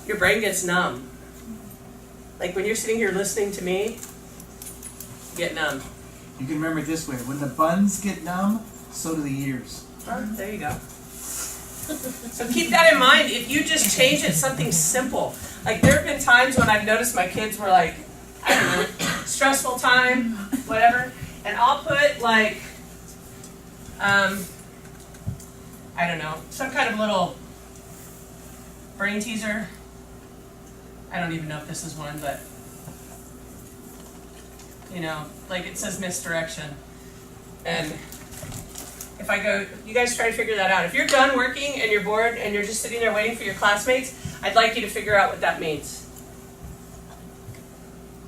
Your brain gets numb. Like when you're sitting here listening to me, you get numb. You can remember it this way: when the buns get numb, so do the ears. Oh, there you go. So keep that in mind. If you just change it something simple. Like there have been times when I've noticed my kids were like, I don't know, stressful time, whatever, and I'll put like, I don't know, some kind of little brain teaser. I don't even know if this is one, but like it says misdirection. And if I go, you guys try to figure that out. If you're done working and you're bored and you're just sitting there waiting for your classmates, I'd like you to figure out what that means.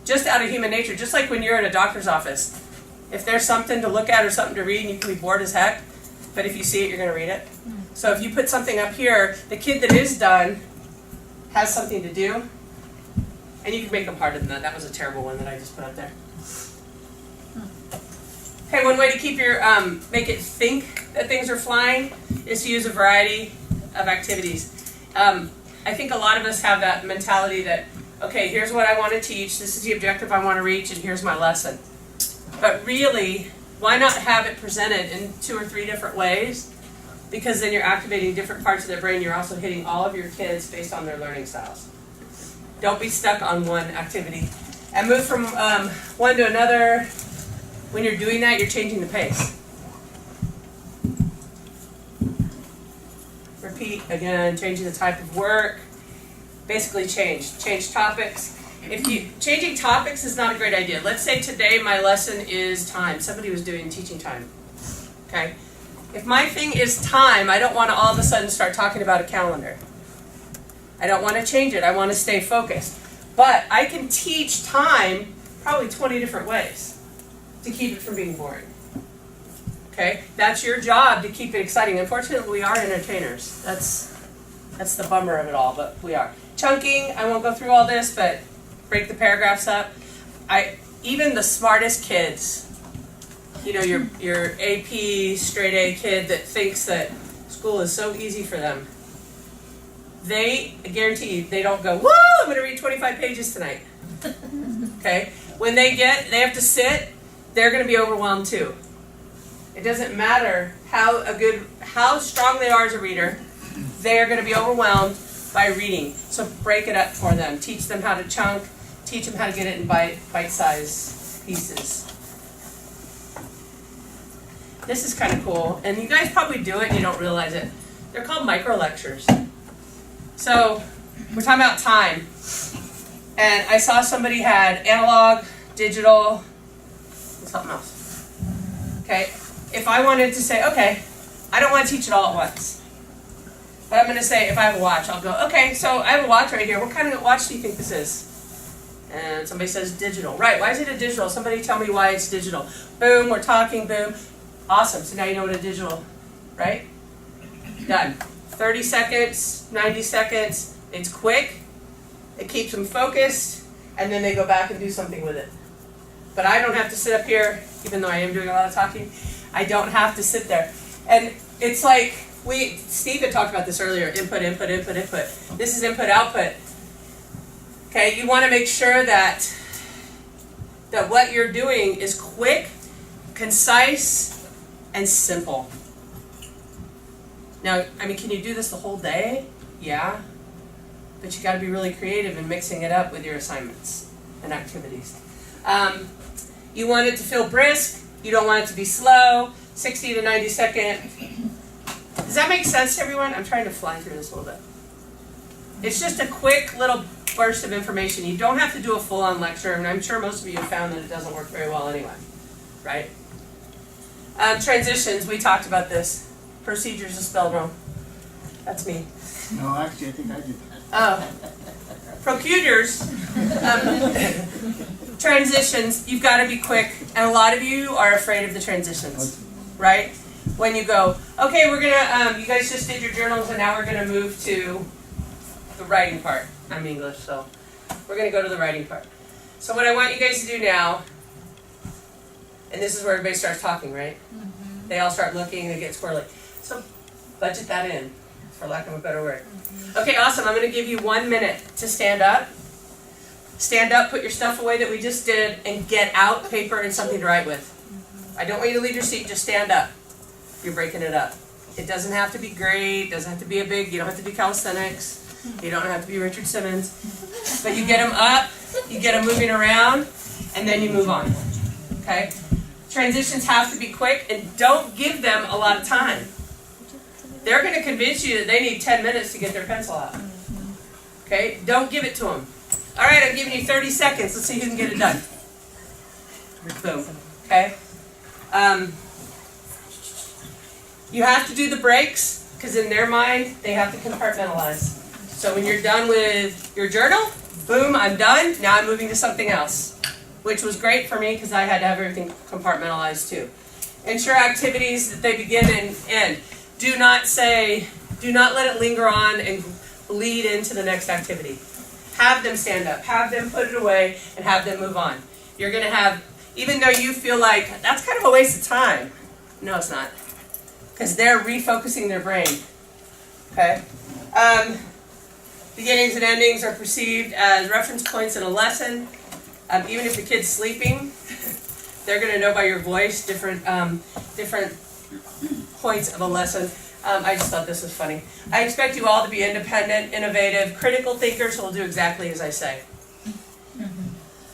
Just out of human nature, just like when you're in a doctor's office, If there's something to look at or something to read, and you can be bored as heck, but if you see it, you're gonna read it. So if you put something up here, the kid that is done has something to do, and you can make them harder than that. That was a terrible one that I just put up there. Okay, one way to keep your, make it think that things are flying is to use a variety of activities. I think a lot of us have that mentality that, okay, here's what I want to teach, this is the objective I want to reach, and here's my lesson. But really, why not have it presented in 2 or 3 different ways? Because then you're activating different parts of their brain, you're also hitting all of your kids based on their learning styles. Don't be stuck on one activity. And move from one to another. When you're doing that, you're changing the pace. Repeat again, changing the type of work. Basically change topics. Changing topics is not a great idea. Let's say today my lesson is time. Somebody was doing teaching time. Okay? If my thing is time, I don't want to all of a sudden start talking about a calendar. I don't want to change it. I want to stay focused. But I can teach time probably 20 different ways to keep it from being boring. Okay? That's your job, to keep it exciting. Unfortunately, we are entertainers. That's the bummer of it all, but we are. Chunking, I won't go through all this, but break the paragraphs up. Even the smartest kids, you know, your AP straight A kid that thinks that school is so easy for them, I guarantee you, they don't go, woo, I'm going to read 25 pages tonight. Okay? When they have to sit, they're going to be overwhelmed too. It doesn't matter how strong they are as a reader, they're going to be overwhelmed by reading. So break it up for them. Teach them how to chunk. Teach them how to get it in bite-sized pieces. This is kind of cool, and you guys probably do it and you don't realize it. They're called micro lectures. So we're talking about time, and I saw somebody had analog, digital, and something else. Okay, if I wanted to say, okay, I don't want to teach it all at once, but I'm going to say, if I have a watch, I'll go, okay, so I have a watch right here. What kind of watch do you think this is? And somebody says digital. Right, why is it a digital? Somebody tell me why it's digital. Boom, we're talking, boom. Awesome, so now you know what a digital, right? Done. 30 seconds, 90 seconds, it's quick, it keeps them focused, and then they go back and do something with it. But I don't have to sit up here, even though I am doing a lot of talking, I don't have to sit there. And it's like, Steve had talked about this earlier, input, input, input, input. This is input, output. Okay, you want to make sure that what you're doing is quick, concise, and simple. Now, I mean, can you do this the whole day? Yeah. But you got to be really creative in mixing it up with your assignments and activities. You want it to feel brisk. You don't want it to be slow. 60 to 90 second. Does that make sense to everyone? I'm trying to fly through this a little bit. It's just a quick little burst of information. You don't have to do a full-on lecture, and I'm sure most of you have found that it doesn't work very well anyway, right? Transitions, we talked about this. Procedures is spelled wrong. That's me. No, actually, I think I did that. Oh. Procedures, transitions, you've got to be quick. And a lot of you are afraid of the transitions, right? When you go, okay, we're going to, you guys just did your journals, and now we're going to move to the writing part. I'm English, so we're going to go to the writing part. So what I want you guys to do now, and this is where everybody starts talking, right? Mm-hmm. They all start looking, they get squirrely. So budget that in, for lack of a better word. Okay, awesome. I'm going to give you 1 minute to stand up. Stand up, put your stuff away that we just did, and get out paper and something to write with. I don't want you to leave your seat, just stand up. You're breaking it up. It doesn't have to be great, doesn't have to be you don't have to be calisthenics, you don't have to be Richard Simmons. But you get them up, you get them moving around, and then you move on. Okay? Transitions have to be quick, and don't give them a lot of time. They're going to convince you that they need 10 minutes to get their pencil out. Okay? Don't give it to them. All right, I'm giving you 30 seconds. Let's see who can get it done. Boom. Okay? You have to do the breaks, because in their mind, they have to compartmentalize. So when you're done with your journal, boom, I'm done. Now I'm moving to something else. which was great for me because I had to have everything compartmentalized too. Ensure activities that they begin and end. Do not let it linger on and lead into the next activity. Have them stand up, have them put it away, and have them move on. You're gonna have, even though you feel like that's kind of a waste of time, no it's not. Because they're refocusing their brain. Okay? Beginnings and endings are perceived as reference points in a lesson. Even if the kid's sleeping, they're going to know by your voice different points of a lesson. I just thought this was funny. I expect you all to be independent, innovative, critical thinkers who will do exactly as I say.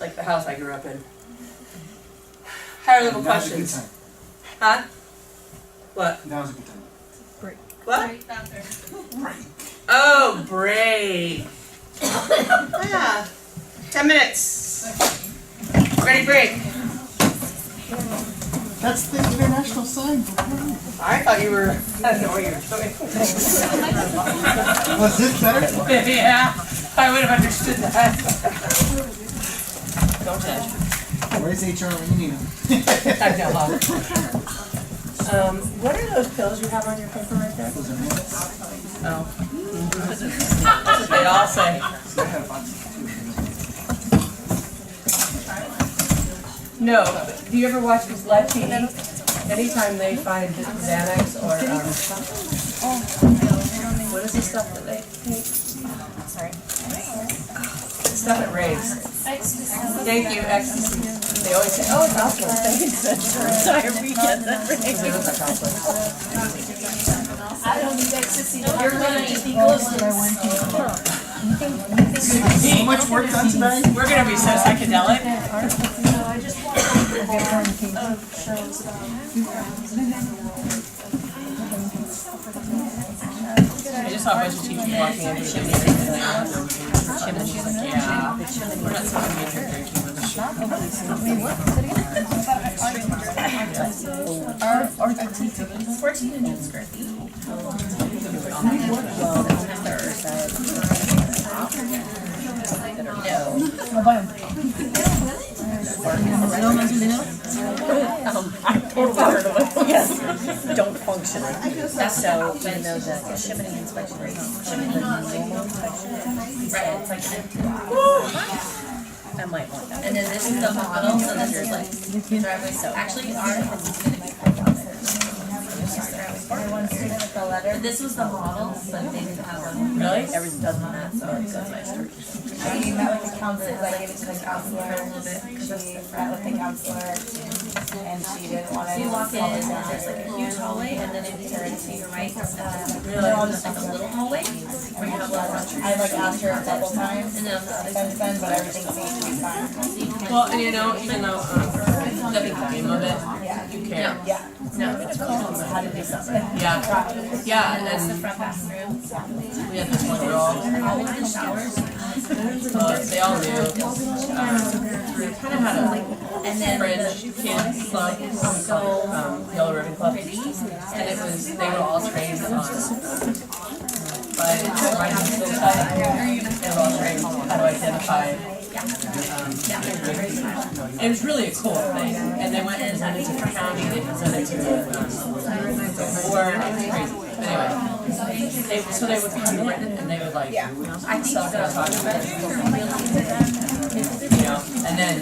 Like the house I grew up in. Higher level That was a good questions. time. Huh? What? That was a good time. What? Oh, break. Yeah. 10 minutes. Ready, break. That's the international sign for party. I thought you were. I don't know what you were doing. Was this better? Yeah, I would have understood that. Don't judge. Where's HR when you need them? I know. What are those pills you have on your paper right there? Those are minutes. Oh. That's what they all say. So I have lots of No, but do you ever watch this live TV? Anytime they find Xanax or what is the stuff that they take? Sorry. Stuff at raves. Thank you, ecstasy. They always say, oh, it's alcohol. Entire weekend at Because they look like alcohol. I don't need ecstasy. You're gonna just be close. so much work done today. We're gonna be so psychedelic. I just saw a bunch of teachers walking in the chimney. Chimney's like, yeah, we're not supposed to be here drinking with the shop. Our 14 square feet. Yes, don't function. So even though the shipping inspection rate, shipping the normal inspection, right, it's like I might want that. And then this is the model, so this is like driveway, so actually our is gonna be the letter. This was the model, but they didn't have one. Really? Everything doesn't match, so it's nice. I met with the counselor, I gave it to the counselor a little bit, she met with the counselor, and she didn't want to. So you walk in, and there's like a huge hallway, and then if you turn to your right, Really? there's like a little hallway, where you have I like asked her a couple times and then on the other since then, but everything seems to be fine. Well, and you know, even though nothing came of it, you care. Yeah. No, it's How did they suffer? Yeah, yeah, and that's the then front bathroom. we had this one girl. All of the showers. They all knew. We kind of had a And then fringe kids club, Yellow Ribbon Club, and it was they were all trained on by high school side. They were all trained how to identify. It was really a cool thing, and they went and presented to the county. They presented to the board. It was crazy. But anyway, so they would come in and they would like talk about it. You know, and then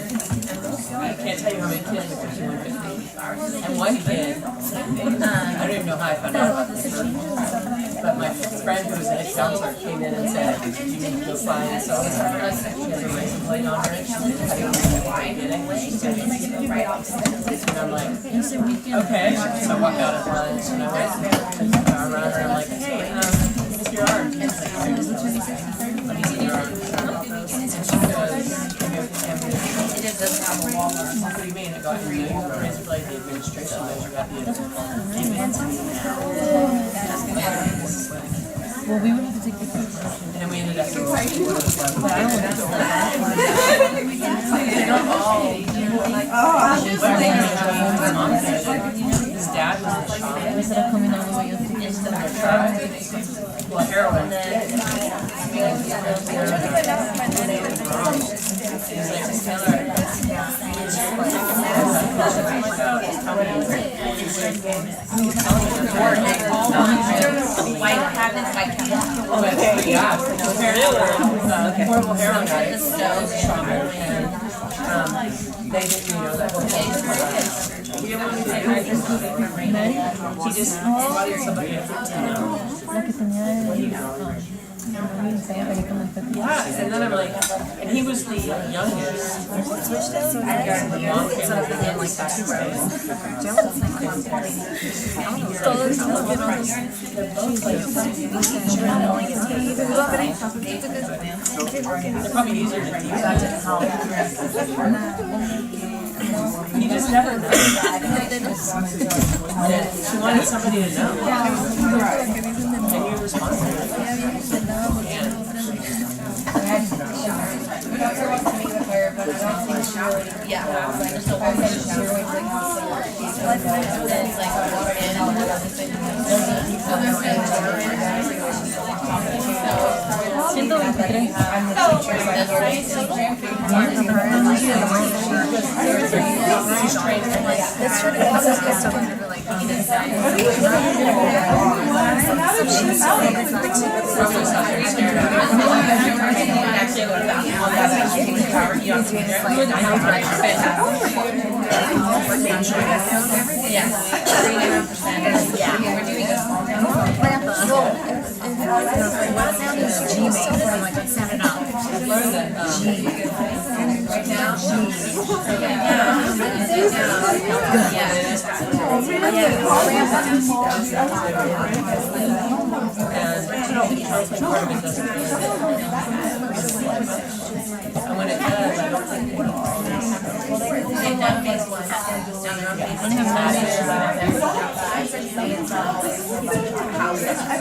I can't tell you how many kids were 5150. And one kid, I don't even know how I found out about this, but my friend who was a head counselor came in and said, you need to go find so-and-so for us. She has a license plate on her. She said, how do you know why I did it? She said, and I'm like, okay. So I walked out at lunch and I went around her and I'm like, hey, what's your arm? She's like, let me see your arm. And she goes, It is this on the wall. what do you mean? I go, you know, you razor blade the administration knows you got the Well, we would have to take the picture. and then we ended up his dad was a shaman. Instead of coming all the way up to Well, heroin. He's like, Taylor, White cabinets, white cabinets. Horrible hair on The stove. they didn't know that whole thing. He just wanted somebody to yeah, and then I'm like, and he was the youngest. The mom came up with him like that. They're probably easier to use. That didn't help. You just never know. She wanted somebody to know. And you responded.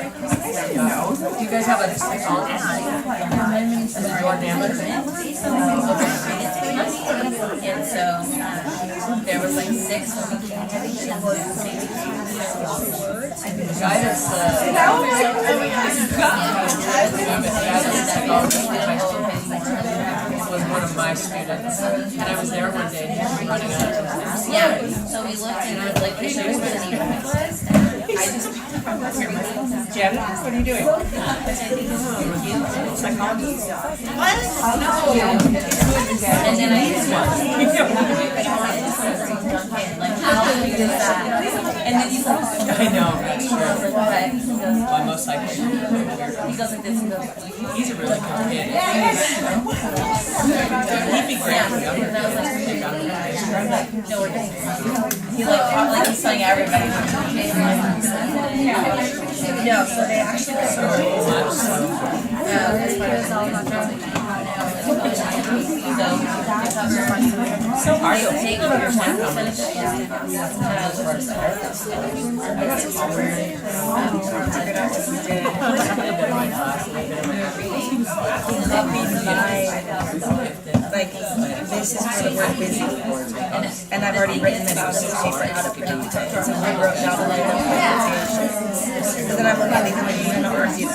Do you guys have a song? And so there was like 6 when we came to was one of my students, and I was there one day running out of class. yeah, so we looked and it was like, here's where the neighborhood was, and I just Janet, what are you doing? Psychologist? What? No. and then I just like how do we do that? And then he's like, I know, that's true. what? My most psycho. He goes like this, he goes, He's a really good kid. He'd be great for younger. and I was like, no, we're just, he like he's telling everybody. No, so they actually So hard to take your time on it. Like, this is for the word busy. And I've already written this on a piece of paper how to pronounce it. So I wrote down the like pronunciation. So then I'm looking at these images and I'll argue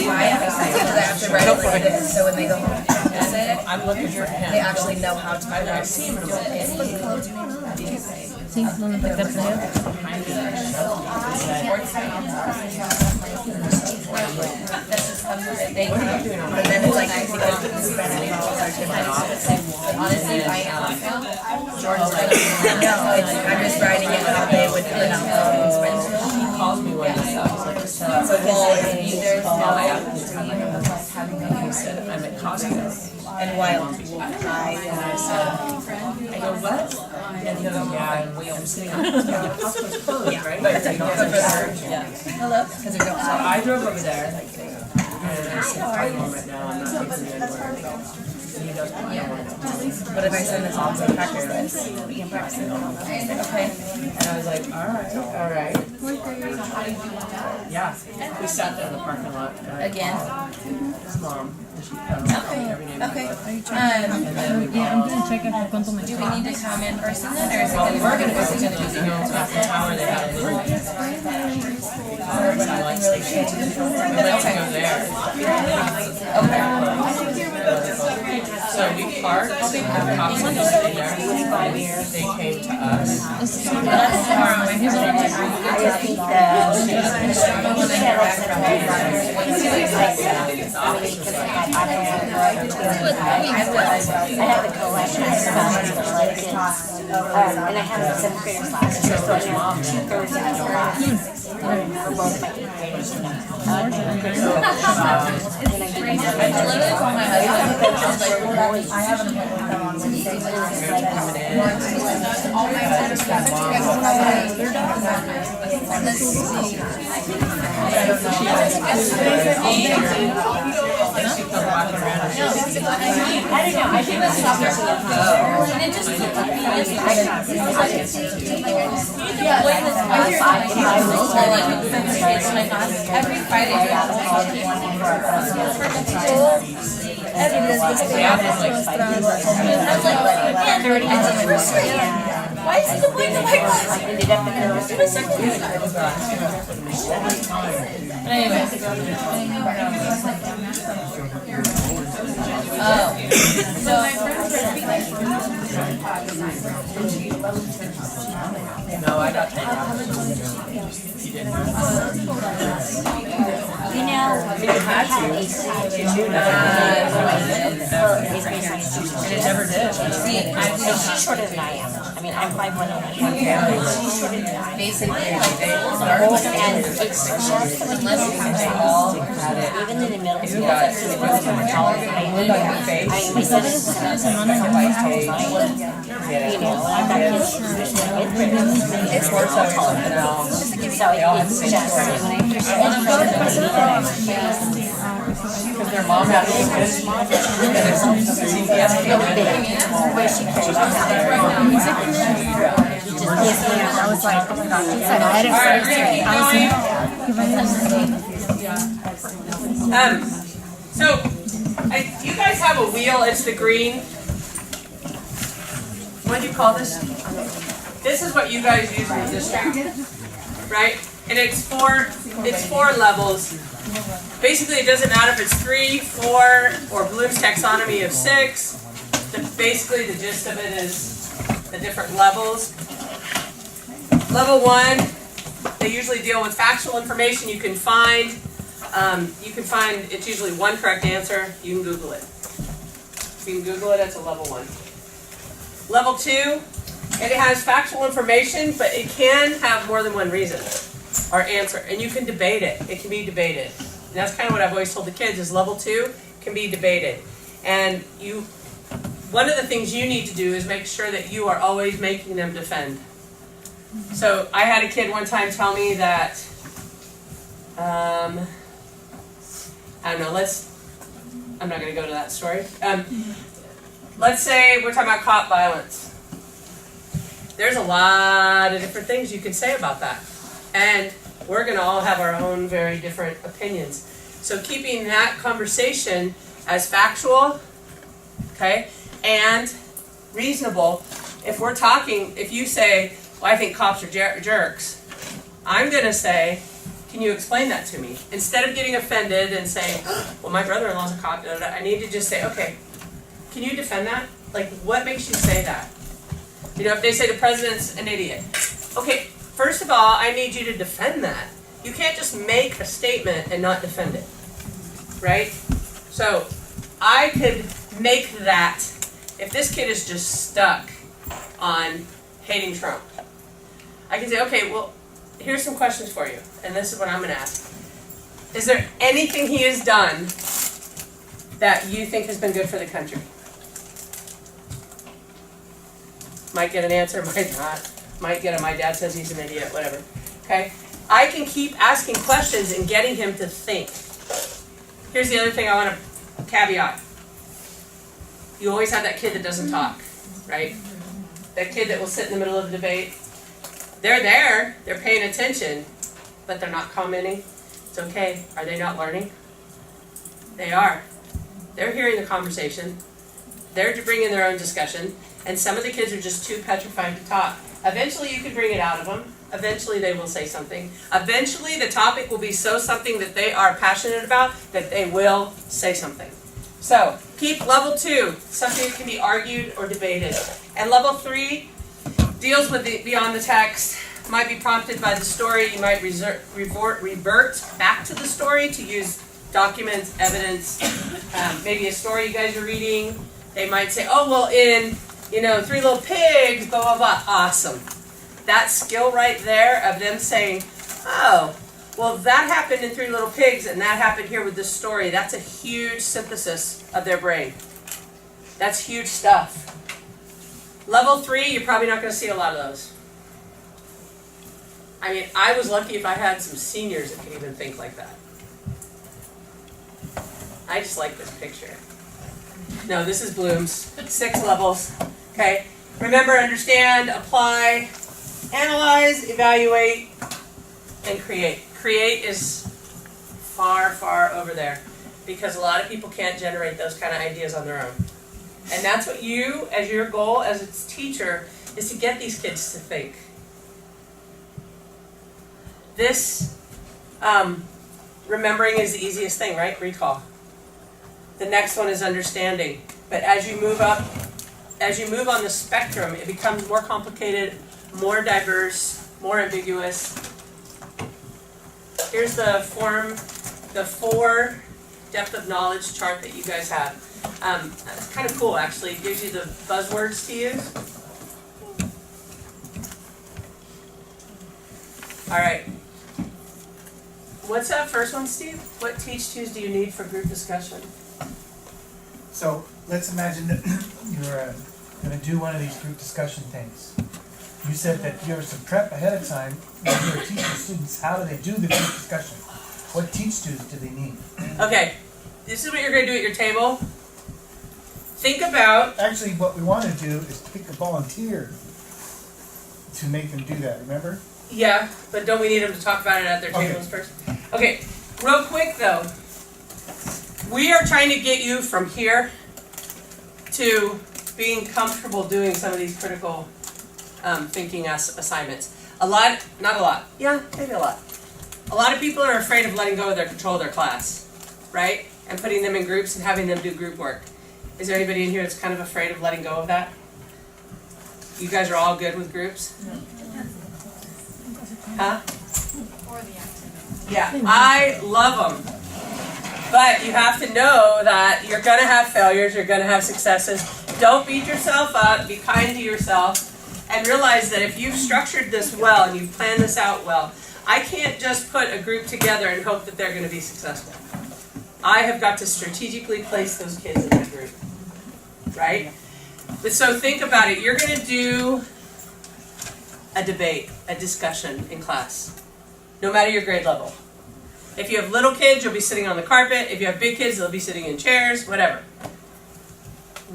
I have to write it like this, so when they go home and say it, I'm looking for him. they actually know how to write I it. see him in a moment. But then it's like, Honestly, I Jordan's like, no, I'm just writing it how they would pronounce it. He calls me one day. He's like, just tell So He said, I'm at Costco. and while I go, what? And he goes, yeah, I'm sitting on Costco's closed, right? hello, because they're going So I drove over there, and I said, I'm home right now, I'm not taking you anywhere. And he goes, I don't want to go. But if I send this all to practice this, we can practice it. Okay. And I was like, all right. Yeah, we sat there in the parking lot. again. His mom, and she comes every day. Okay. And then we called. Do we need to come in person then, or is it Well, gonna we're be? gonna go to the tower, they had a little. I like to go there. Okay. part, they came to us. I have the collection of kids, and I have the 7th graders last year, so I have 2/3 of the class for both my 8th graders. I haven't I don't know, I think that's an And it just took Every Friday. Why is he going to my class? ended up in the But anyway. Oh. No, I got You know, we had a tattoo. And it never did. She's shorter than I am. I mean, I'm 5'1" and she's shorter than I am. Basically, And it's just even in the middle school, that's just really taller than I am. I mean, my son is 7 months and my son's 9. You know, I've got kids it's more so taller than them. So it's just, when I first Because their mom had this. where she carried I was like, oh my god, it's like I didn't So, you guys have a wheel, it's the green. What do you call this? This is what you guys use in the district, right? And it's four levels. Basically, it doesn't matter if it's 3, 4, or Bloom's taxonomy of 6. Basically, the gist of it is the different levels. Level 1, they usually deal with factual information you can find. It's usually one correct answer. You can Google it. If you can Google it, it's a level 1. Level 2, it has factual information, but it can have more than one reason or answer, and you can debate it. It can be debated. And that's kind of what I've always told the kids is level 2 can be debated. And one of the things you need to do is make sure that you are always making them defend. So I had a kid one time tell me that, I don't know, I'm not going to go to that story. Let's say we're talking about cop violence. There's a lot of different things you can say about that. And we're going to all have our own very different opinions. So keeping that conversation as factual, okay, and reasonable. If you say, well, I think cops are jerks, I'm going to say, can you explain that to me? Instead of getting offended and saying, well, my brother-in-law's a cop, I need to just say, okay, can you defend that? Like, what makes you say that? You know, if they say the president's an idiot. Okay, first of all, I need you to defend that. You can't just make a statement and not defend it, right? So, I could make that, if this kid is just stuck on hating Trump, I can say, okay, well, here's some questions for you, and this is what I'm going to ask. Is there anything he has done that you think has been good for the country? Might get an answer, might not. Might get a my dad says he's an idiot, whatever. Okay? I can keep asking questions and getting him to think. Here's the other thing I want to caveat. You always have that kid that doesn't talk, right? That kid that will sit in the middle of the debate. They're there, they're paying attention, but they're not commenting. It's okay. Are they not learning? They are. They're hearing the conversation. They're bringing their own discussion. And some of the kids are just too petrified to talk. Eventually you can bring it out of them. Eventually they will say something. Eventually the topic will be so something that they are passionate about that they will say something. So, Keep level 2, something that can be argued or debated. And level 3 deals with the beyond the text, might be prompted by the story. You might revert back to the story to use documents, evidence, maybe a story you guys are reading. They might say, oh, well, in, Three Little Pigs, blah, blah, blah. Awesome. That skill right there of them saying, oh, well, that happened in Three Little Pigs, and that happened here with this story. That's a huge synthesis of their brain. That's huge stuff. Level 3, you're probably not going to see a lot of those. I mean, I was lucky if I had some seniors that could even think like that. I just like this picture. No, this is Bloom's. 6 levels. Okay. Remember, understand, apply, analyze, evaluate, and create. Create is far, far over there because a lot of people can't generate those kind of ideas on their own. And that's what you, as your goal as a teacher, is to get these kids to think. This, remembering is the easiest thing, right? Recall. The next one is understanding. But as you move up, as you move on the spectrum, it becomes more complicated, more diverse, more ambiguous. Here's the 4 depth of knowledge chart that you guys have. It's kind of cool, actually. It gives you the buzzwords to use. All right. What's that first one, Steve? What teach-tos do you need for group discussion? So let's imagine that you're going to do one of these group discussion things. You said that there's some prep ahead of time when you're teaching students how do they do the group discussion. What teach-tos do they need? Okay, this is what you're going to do at your table. Think about... Actually, what we want to do is pick a volunteer to make them do that, remember? Yeah, but don't we need them to talk about it at their tables first? Okay, real quick though. We are trying to get you from here to being comfortable doing some of these critical thinking assignments. Not a lot. Yeah, maybe a lot. A lot of people are afraid of letting go of their control of their class, right? And putting them in groups and having them do group work. Is there anybody in here that's kind of afraid of letting go of that? You guys are all good with groups? Huh? Yeah, I love them. But you have to know that you're going to have failures, you're going to have successes. Don't beat yourself up, be kind to yourself, and realize that if you've structured this well and you've planned this out well, I can't just put a group together and hope that they're going to be successful. I have got to strategically place those kids in that group, right? But so think about it. You're going to do a debate, a discussion in class, no matter your grade level. If you have little kids, you'll be sitting on the carpet. If you have big kids, they'll be sitting in chairs, whatever.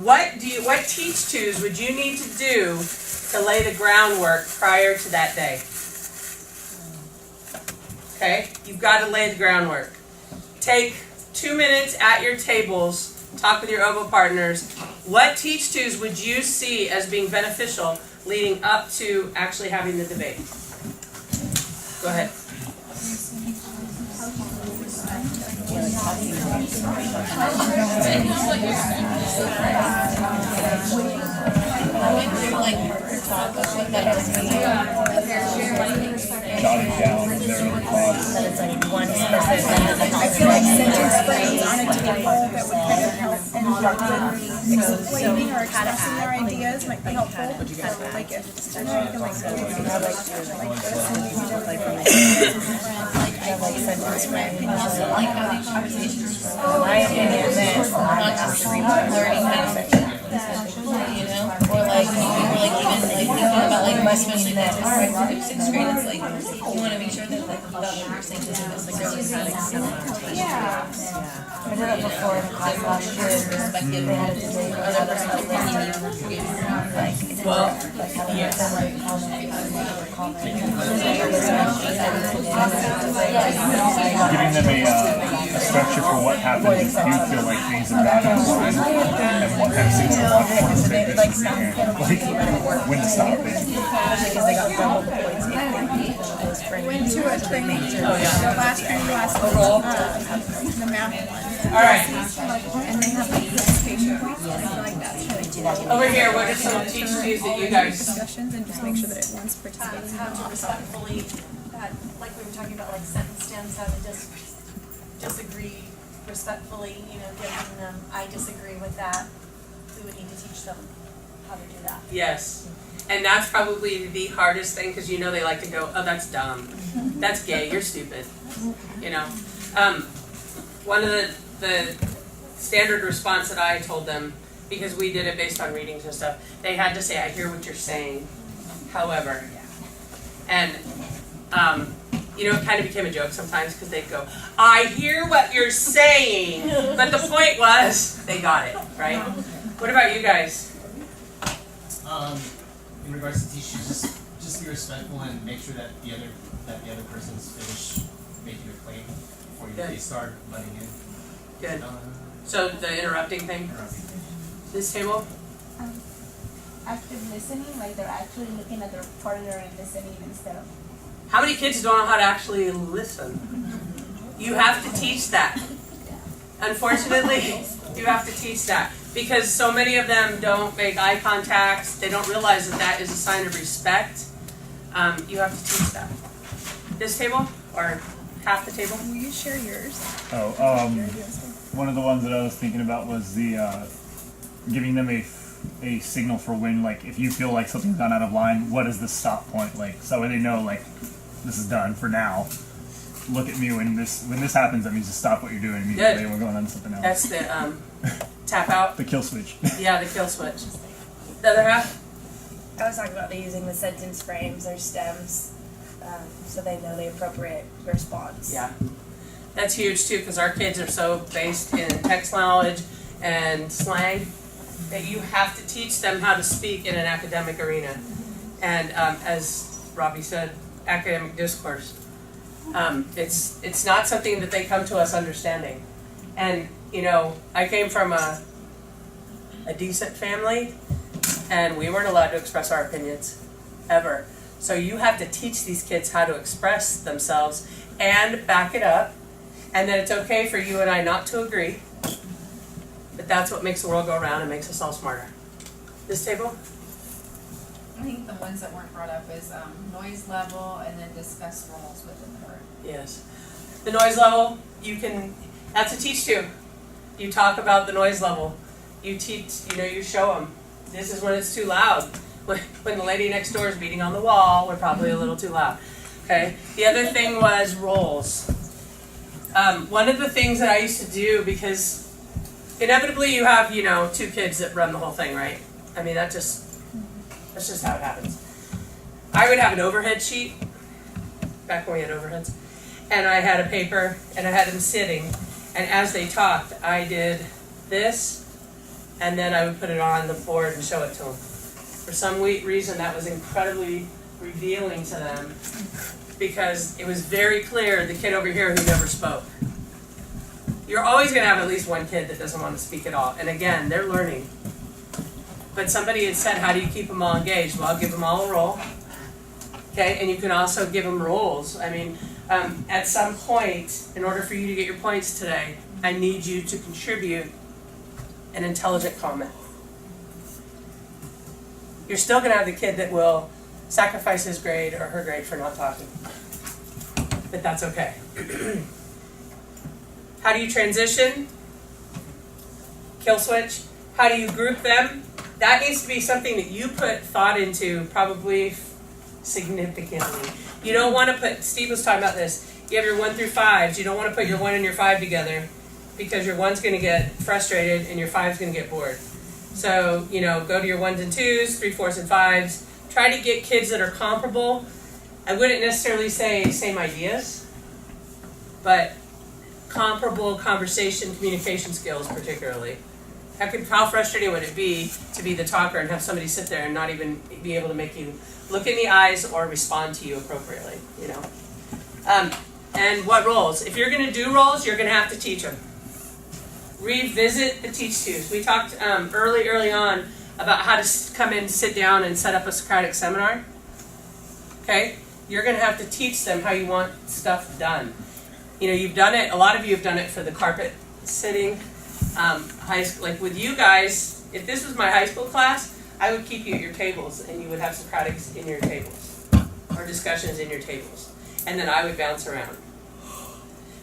What teach-tos would you need to do to lay the groundwork prior to that day? Okay, you've got to lay the groundwork. Take 2 minutes at your tables, talk with your OVO partners. What teach-tos would you see as being beneficial leading up to actually having the debate? Go ahead. Jotting down their own thoughts. That it's like one specific I feel like sentence frames on a table that would kind of help in explaining or expressing their ideas might be helpful. Like if you can like go like this and maybe don't like sentence frames. My opinion is Not just learning how you know, or like even thinking about like especially that through 6th grade, it's like you want to make sure that like about what you're saying is like really having some I did it before in class last year. perspective They had to do other perspective that you need. Giving them a structure for what happens if you feel like things are bad in line, and what kind of things to watch for to make this like when to stop basically. Because they got double the points. Went to a training last year, the math one. All right. And they have like presentation Over here, what are some teach twos that you guys? Discussions and just make sure that everyone's participating. How to respectfully, like we were talking about, like sentence stems, how to disagree respectfully, giving them, I disagree with that. We would need to teach them how to do that. Yes. And that's probably the hardest thing because they like to go, oh, that's dumb. That's gay, you're stupid. One of the standard response that I told them, because we did it based on readings and stuff, they had to say, I hear what you're saying, however. And, it kind of became a joke sometimes because they'd go, I hear what you're saying. But the point was, they got it, right? What about you guys? In regards to teachers, just be respectful and make sure that the other person's finished making a claim before they start butting in. Good. So the interrupting thing? This table? Active listening, like they're actually looking at their partner and listening instead of. How many kids don't know how to actually listen? You have to teach that. Unfortunately, you have to teach that. Because so many of them don't make eye contact, they don't realize that is a sign of respect. You have to teach that. This table? Or half the table? Will you share yours? One of the ones that I was thinking about was the giving them a signal for when, like, if you feel like something's gone out of line, what is the stop point? Like, so they know, like, this is done for now. Look at me when this happens. That means to stop what you're doing immediately and we're going on to something else. That's the tap out. The kill switch. Yeah, the kill switch. The other half? I was talking about using the sentence frames or stems, so they know the appropriate response. Yeah. That's huge too, because our kids are so based in text knowledge and slang that you have to teach them how to speak in an academic arena. And as Robbie said, academic discourse. It's not something that they come to us understanding. And I came from a decent family, and we weren't allowed to express our opinions, ever. So you have to teach these kids how to express themselves and back it up, and that it's okay for you and I not to agree, but that's what makes the world go round and makes us all smarter. This table? I think the ones that weren't brought up is noise level and then discuss roles within the group. Yes. The noise level, that's a teach too. You talk about the noise level. You teach, you show them. This is when it's too loud. When the lady next door is beating on the wall, we're probably a little too loud. Okay. The other thing was roles. One of the things that I used to do, because inevitably you have, two kids that run the whole thing, right? I mean, that's just how it happens. I would have an overhead sheet, back when we had overheads, and I had a paper, and I had them sitting, and as they talked, I did this, and then I would put it on the board and show it to them. For some reason, that was incredibly revealing to them, because it was very clear the kid over here who never spoke. You're always going to have at least one kid that doesn't want to speak at all, and again, they're learning. But somebody had said, how do you keep them all engaged? Well, I'll give them all a role. Okay, and you can also give them roles. I mean, at some point, in order for you to get your points today, I need you to contribute an intelligent comment. You're still going to have the kid that will sacrifice his grade or her grade for not talking. But that's okay. How do you transition? Kill switch. How do you group them? That needs to be something that you put thought into probably significantly. You don't want to put, Steve was talking about this, you have your 1 through 5s, you don't want to put your 1 and your 5 together because your 1's going to get frustrated and your 5's going to get bored. So, go to your 1s and 2s, 3, 4s, and 5s. Try to get kids that are comparable. I wouldn't necessarily say same ideas, but comparable conversation, communication skills particularly. How frustrating would it be to be the talker and have somebody sit there and not even be able to make you look in the eyes or respond to you appropriately, And what roles? If you're going to do roles, you're going to have to teach them. Revisit the teach twos. We talked early on about how to come in, sit down, and set up a Socratic seminar. Okay? You're going to have to teach them how you want stuff done. You've done it, a lot of you have done it for the carpet sitting. high school, like with you guys, if this was my high school class, I would keep you at your tables and you would have Socratics in your tables or discussions in your tables. And then I would bounce around.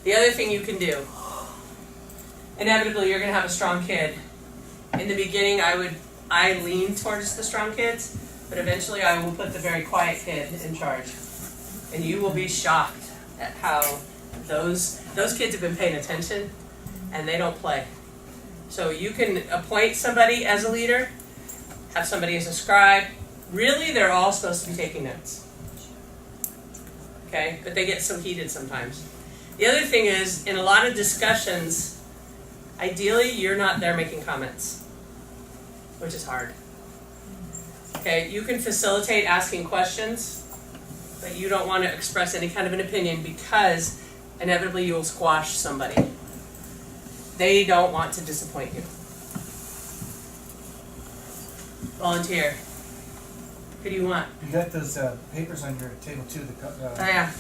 The other thing you can do, inevitably you're going to have a strong kid. In the beginning I lean towards the strong kids, but eventually I will put the very quiet kid in charge. And you will be shocked at how those kids have been paying attention and they don't play. So you can appoint somebody as a leader, have somebody as a scribe. Really, they're all supposed to be taking notes. Okay? But they get so heated sometimes. The other thing is, in a lot of discussions, ideally you're not there making comments, which is hard. Okay? You can facilitate asking questions, but you don't want to express any kind of an opinion because inevitably you will squash somebody. They don't want to disappoint you. Volunteer. Who do you want? You got those papers on your table too. Oh yeah.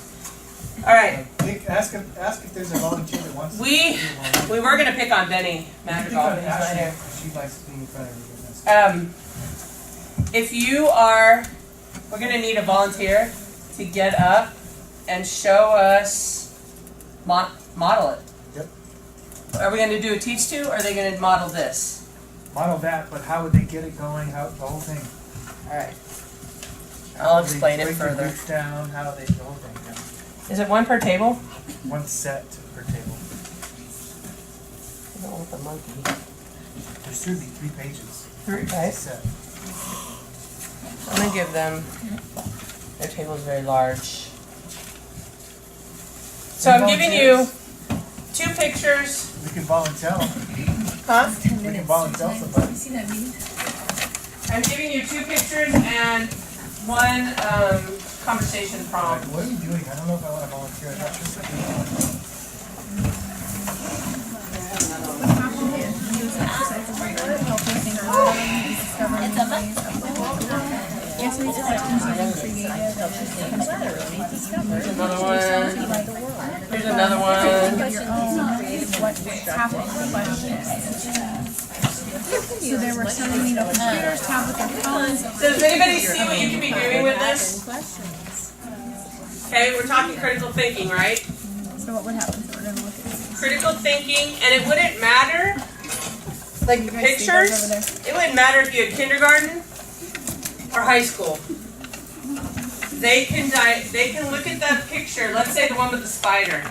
All right. Ask if there's a volunteer that wants to We were gonna pick on Benny Madrigal, but he's not here. She likes being in front of everybody. If you are, we're gonna need a volunteer to get up and show us, model it. Yep. Are we gonna do a teach to, or are they gonna model this? Model that, but how would they get it going? How the whole thing? All right. How I'll would they explain it break the further. groups down, how they the whole thing. Yeah. Is it one per table? One set per table. I don't want the monkey. There should be 3 pages. 3, right? Set. I'm gonna give them, their table is very large. So I'm giving you 2 pictures. We can volunteer. Huh? We can volunteer somebody. I'm giving you 2 pictures and 1 conversation prompt. What are you doing? I don't know if I want to volunteer. I'm not sure. Here's another one. Here's another one. So there were some, computers, tablets, and phones. Does anybody see what you can be doing with this? Okay, we're talking critical thinking, right? So what would happen? So we're gonna look at this. Critical thinking, and it wouldn't matter, like the pictures, it wouldn't matter if you had kindergarten or high school. They can look at that picture, let's say the one with the spider.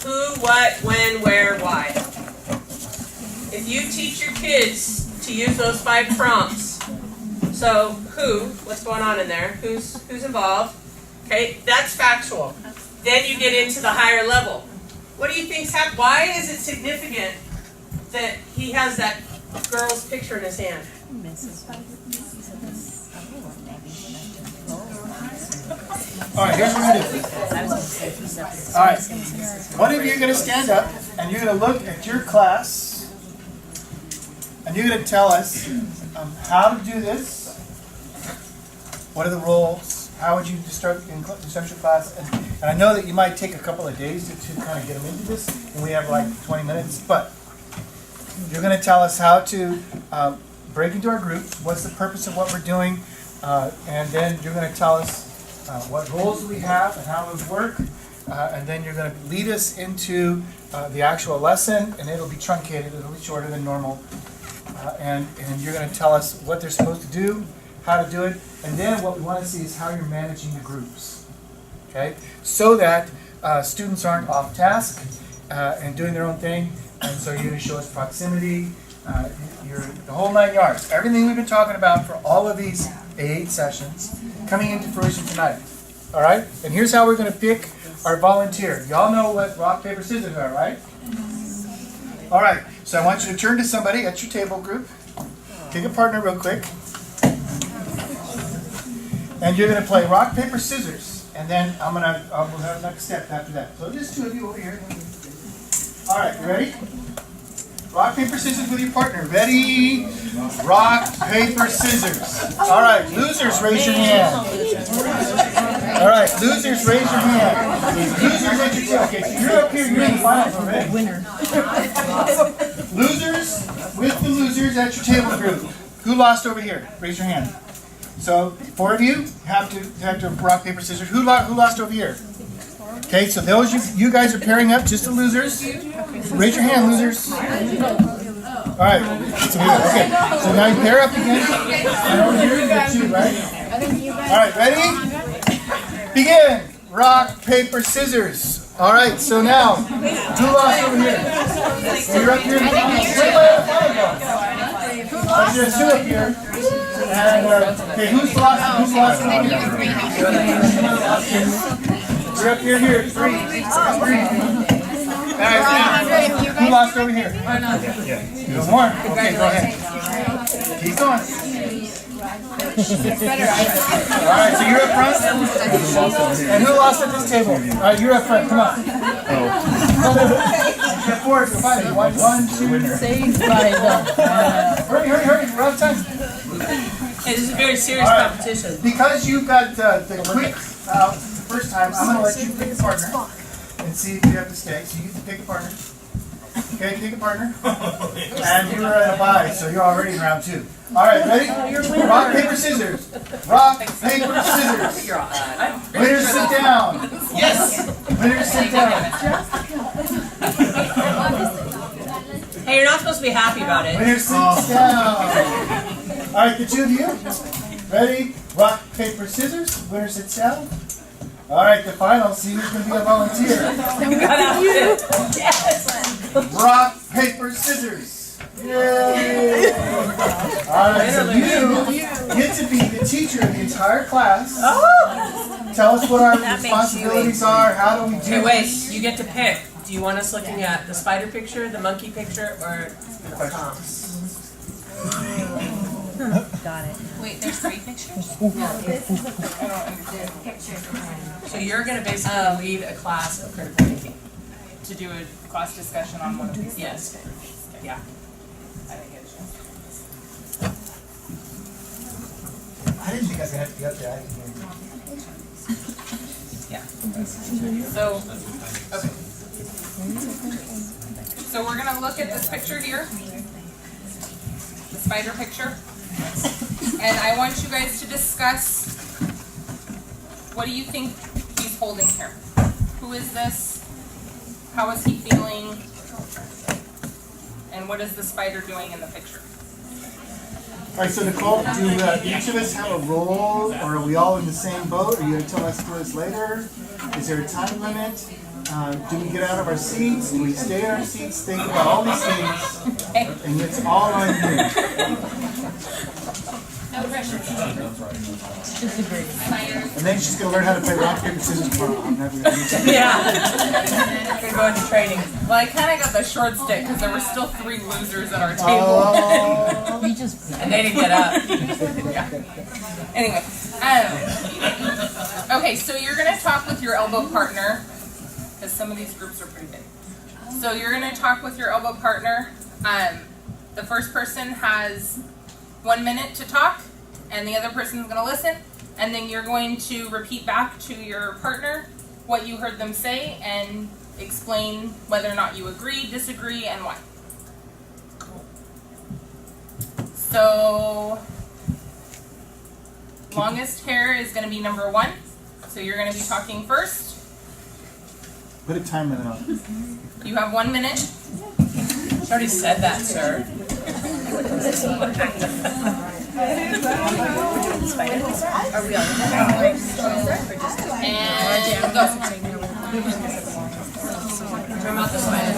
Who, what, when, where, why. If you teach your kids to use those 5 prompts, so who, what's going on in there, who's involved, okay, that's factual. Then you get into the higher level. What do you think's happening? Why is it significant that he has that girl's picture in his hand? Alright, here's what we're going to do. Alright, one of you are going to stand up and you're going to look at your class and you're going to tell us how to do this, what are the roles, how would you start your class, and I know that you might take a couple of days to kind of get them into this, and we have like 20 minutes, but you're going to tell us how to break into our groups, what's the purpose of what we're doing, and then you're going to tell us what roles we have and how it would work, and then you're going to lead us into the actual lesson, and it'll be truncated, it'll be shorter than normal, and you're going to tell us what they're supposed to do, how to do it, and then what we want to see is how you're managing the groups, okay? So that students aren't off task and doing their own thing, and so you're going to show us proximity, you're the whole 9 yards. Everything we've been talking about for all of these 8 sessions coming into fruition tonight, all right? And here's how we're going to pick our volunteer. Y'all know what rock, paper, scissors are, right? All right, so I want you to turn to somebody at your table group, pick a partner real quick, and you're going to play rock, paper, scissors, and then we'll have next step after that. So just 2 of you over here. All right, you ready? Rock, paper, scissors with your partner. Ready? Rock, paper, scissors. All right, losers, raise your hand. All right, losers, raise your hand. Losers at your table. Okay, so you're up here, you're in the finals already. Winner. Losers, with the losers at your table group. Who lost over here? Raise your hand. So, 4 of you have to rock, paper, scissors. Who lost over here? Okay, so those you guys are pairing up, just the losers. Raise your hand, losers. Alright, so now you pair up again. And over here you got 2, right? Alright, ready? Begin! Rock, paper, scissors. Alright, so now, who lost over here? You're up here. There's 2 up here. And, okay, who's lost? You're up here, 3. Alright, who lost over here? No more? Okay, go ahead. Keep going. Alright, so you're up front. And who lost at this table? Alright, you're up front. Come on. Get forward. Go find it. 1, 2. Hurry. We're out of time. Hey, this is a very serious competition. Because you got the quick out the first time, I'm going to let you pick a partner and see if you have to stay. So you get to pick a partner. Okay, pick a partner. And you were at a bye, so you're already in round 2. Alright, ready? Rock, paper, scissors. Rock, paper, scissors. Winners sit down. Yes. Winners sit down. Hey, you're not supposed to be happy about it. Winners sit down. Alright, the 2 of you. Ready? Rock, paper, scissors. Winner sits down. Alright, the final. See who's going to be a volunteer. Yes. Rock, paper, scissors. Yay! Alright, so you get to be the teacher of the entire class. Tell us what our responsibilities are. How do we do Okay, wait. this? You get to pick. Do you want us looking at the spider picture, the monkey picture, or the prompts? Got it. Wait, there's 3 pictures? So you're going to basically lead a class of critical thinking. To do a class discussion on one of these. Yes. Yeah. I didn't get a chance. I didn't think I was going to have to be up there. I didn't hear you. So, okay. So we're gonna look at this picture here, the spider picture, and I want you guys to discuss, what do you think he's holding here? Who is this? How is he feeling? And what is the spider doing in the picture? Alright, so Nicole, do each of us have a role, or are we all in the same boat? Are you going to tell us to us later? Is there a time limit? Do we get out of our seats? Do we stay in our seats? Think about all these things, and it's all on you. No pressure. And then she's going to learn how to play rock, paper, scissors tomorrow. I'm never going to do that. Yeah. We're going to training. Well, I kind of got the short stick because there were still 3 losers at our table. Oh. And they didn't get up. Anyway, okay, so you're gonna talk with your elbow partner, because some of these groups are pretty big. So you're gonna talk with your elbow partner. The first person has 1 minute to talk, and the other person's gonna listen, and then you're going to repeat back to your partner what you heard them say and explain whether or not you agree, disagree, and why. So, longest hair is going to be number 1. So you're going to be talking first. Put a time limit on it. You have 1 minute. She already said that, sir. And go. Turn out the spider.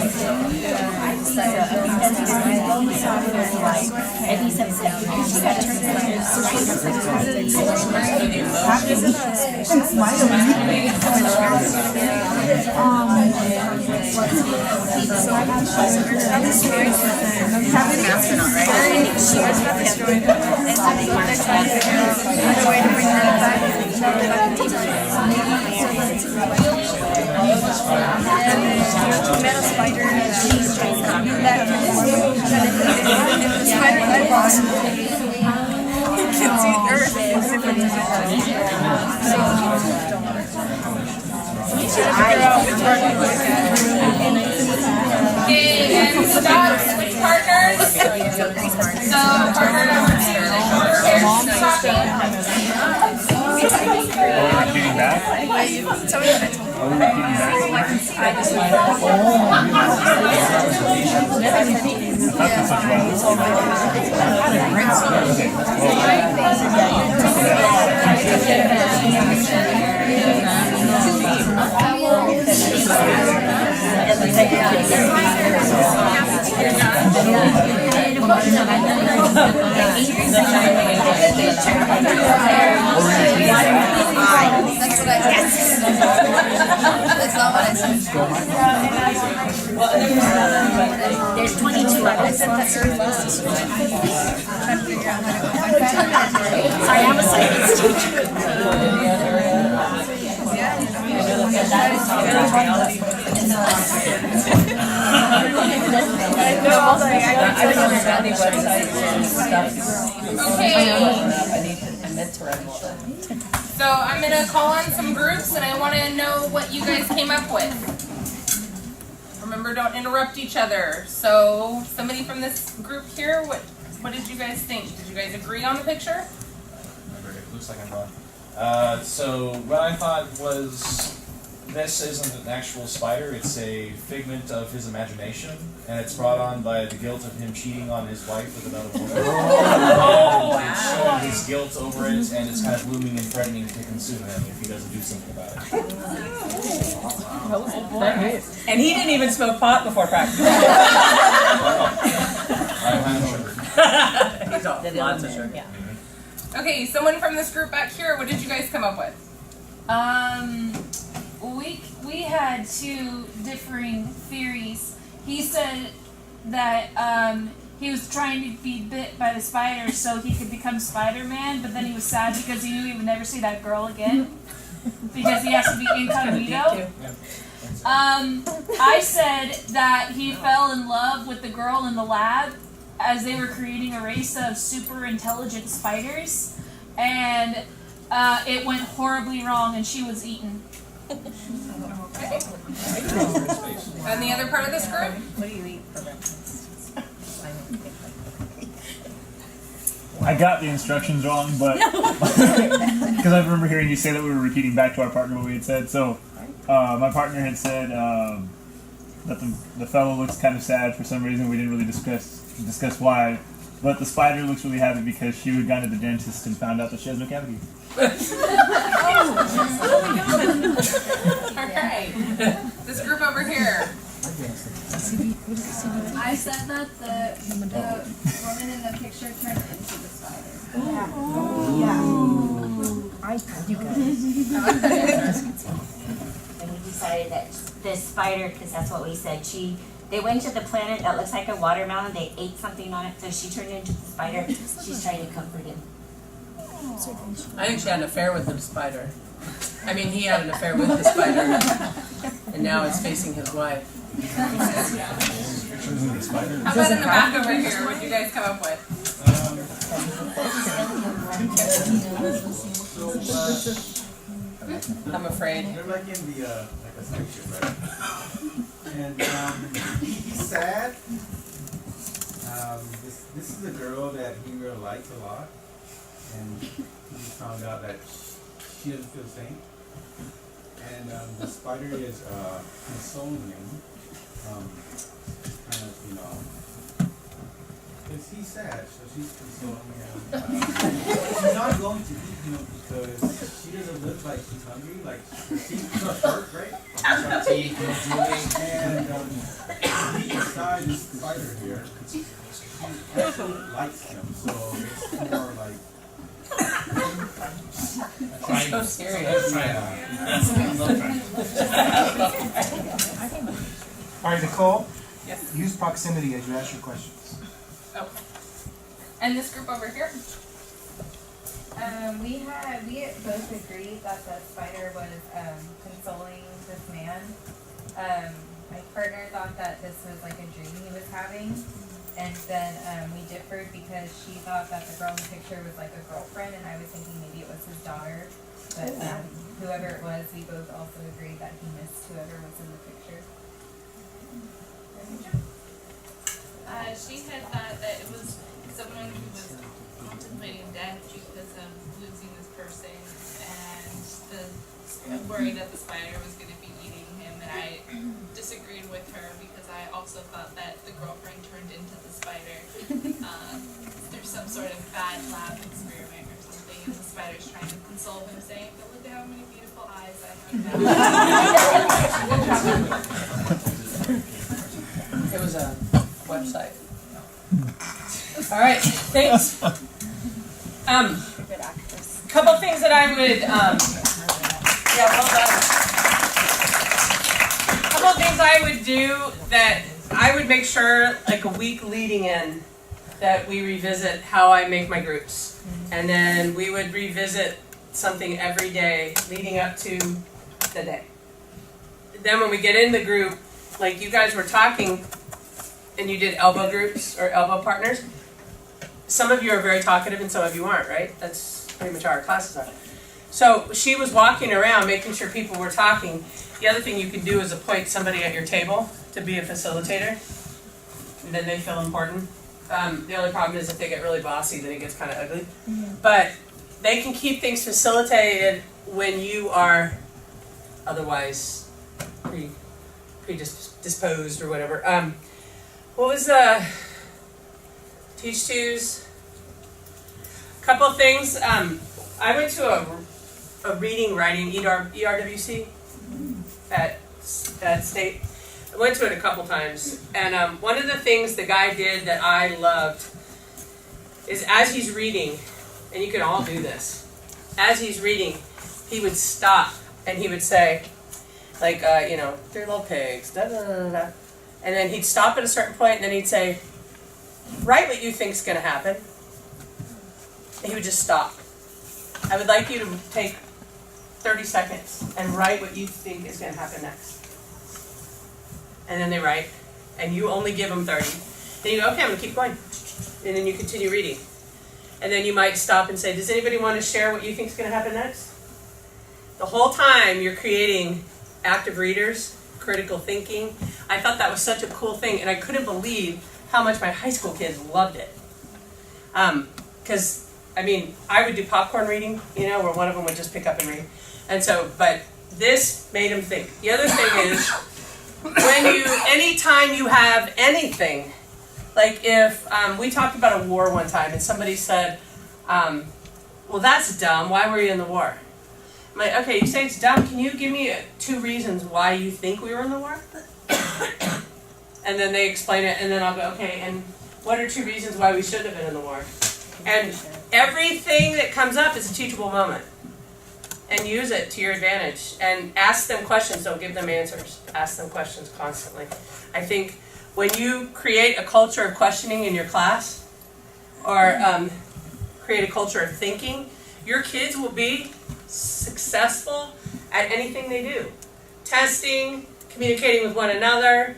I Okay, and stop, switch partners. So partner number 2 is stopping. Are we repeating back? Are we repeating back? That's such There's 22 of us. Sorry, I'm a science teacher. So I'm gonna call on some groups and I wanna know what you guys came up with. Remember, don't interrupt each other. So somebody from this group here, what did you guys think? Did you guys agree on the picture? It looks like I'm wrong. So what I thought was, this isn't an actual spider, it's a figment of his imagination, and it's brought on by the guilt of him cheating on his wife with another woman. And it's showing his guilt over it, and it's kind of looming and threatening to consume him if he doesn't do something about it. And he didn't even smoke pot before practice. He's all lots of sugar. Yeah. Okay, someone from this group back here, what did you guys come up with? We had two differing theories. He said that he was trying to be bit by the spider so he could become Spider-Man, but then he was sad because he knew he would never see that girl again because he has to be incognito. I said that he fell in love with the girl in the lab as they were creating a race of super intelligent spiders, and it went horribly wrong and she was eaten. And the other part of this group? What do you eat for breakfast? I got the instructions wrong, but because I remember hearing you say that we were repeating back to our partner what we had said. So my partner had said that the fellow looks kind of sad for some reason. We didn't really discuss why, but the spider looks really happy because she had gone to the dentist and found out that she has no cavity. Alright. This group over here. I said that the woman in the picture turned into the spider. And we decided that the spider, because that's what we said, they went to the planet that looks like a watermelon, they ate something on it, so she turned into the spider. She's trying to comfort him. I think she had an affair with the spider. I mean, he had an affair with the spider, and now it's facing his wife. How about in the back over here? What did you guys come up with? I'm afraid. They're like in the like a spaceship, right? And he's sad. This is a girl that he really likes a lot, and he found out that she doesn't feel the same. And the spider is consoling him, kind of, you know, because he's sad, so she's consoling him. She's not going to eat him because she doesn't look like she's hungry. Like she's not short, right? And he inside this spider here, she actually likes him, so it's more like. So serious. All right, Nicole, Yes. use proximity as you ask your questions. Oh. And this group over here? We both agreed that the spider was consoling this man. My partner thought that this was like a dream he was having, and then we differed because she thought that the girl in the picture was like a girlfriend, and I was thinking maybe it was his daughter. but whoever it was, we both also agreed that he missed whoever was in the picture. She had thought that it was someone who was contemplating death because of losing this person, and worried that the spider was going to be eating him. And I disagreed with her because I also thought that the girlfriend turned into the spider. There's some sort of bad lab experiment or something, and the spider's trying to console him, saying, "But look at how many beautiful eyes I have." It was a website. All right, thanks. Good actress. Couple things that I would, yeah, well done. Couple things I would do that I would make sure, like a week leading in, that we revisit how I make my groups. And then we would revisit something every day leading up to the day. Then when we get in the group, like you guys were talking, and you did elbow groups or elbow partners. Some of you are very talkative and some of you aren't, right? That's pretty much how our classes are. So she was walking around making sure people were talking. The other thing you can do is appoint somebody at your table to be a facilitator. And then they feel important. The only problem is if they get really bossy, then it gets kind of ugly. But they can keep things facilitated when you are otherwise predisposed or whatever. What was the Teach Twos? Couple of things. I went to a reading writing ERWC at State. I went to it a couple times, and one of the things the guy did that I loved is as he's reading, and you can all do this. As he's reading, he would stop and he would say, like, they're little pigs, da da da da. And then he'd stop at a certain point, and then he'd say, write what you think's going to happen. And he would just stop. I would like you to take 30 seconds and write what you think is going to happen next. And then they write, and you only give them 30. Then you go, okay, I'm going to keep going. And then you continue reading. And then you might stop and say, does anybody want to share what you think is going to happen next? The whole time you're creating active readers, critical thinking. I thought that was such a cool thing, and I couldn't believe how much my high school kids loved it. Because, I would do popcorn reading, where one of them would just pick up and read. And so, but this made them think. The other thing is, anytime you have anything, like if we talked about a war one time, and somebody said, well, that's dumb, why were you in the war? I'm like, okay, you say it's dumb, can you give me 2 reasons why you think we were in the war? And then they explain it, and then I'll go, okay, and what are 2 reasons why we shouldn't have been in the war? And everything that comes up is a teachable moment. And use it to your advantage. And ask them questions, don't give them answers. Ask them questions constantly. I think when you create a culture of questioning in your class, or create a culture of thinking, your kids will be successful at anything they do. Testing, communicating with one another,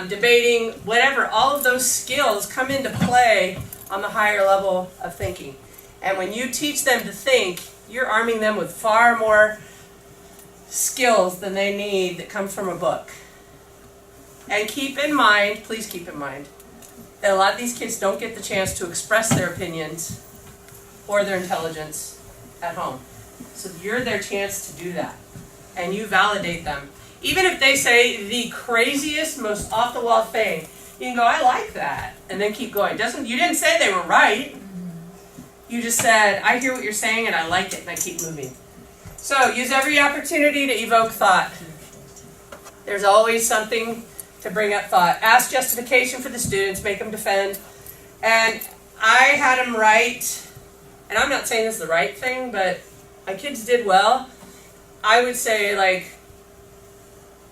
debating, whatever, all of those skills come into play on the higher level of thinking. And when you teach them to think, you're arming them with far more skills than they need that come from a book. And keep in mind, please keep in mind, that a lot of these kids don't get the chance to express their opinions or their intelligence at home. So you're their chance to do that. And you validate them. Even if they say the craziest, most off-the-wall thing, you can go, I like that, and then keep going. You didn't say they were right. You just said, I hear what you're saying, and I like it, and I keep moving. So use every opportunity to evoke thought. There's always something to bring up thought. Ask justification for the students, make them defend. And I had them write, and I'm not saying this is the right thing, but my kids did well. I would say, like,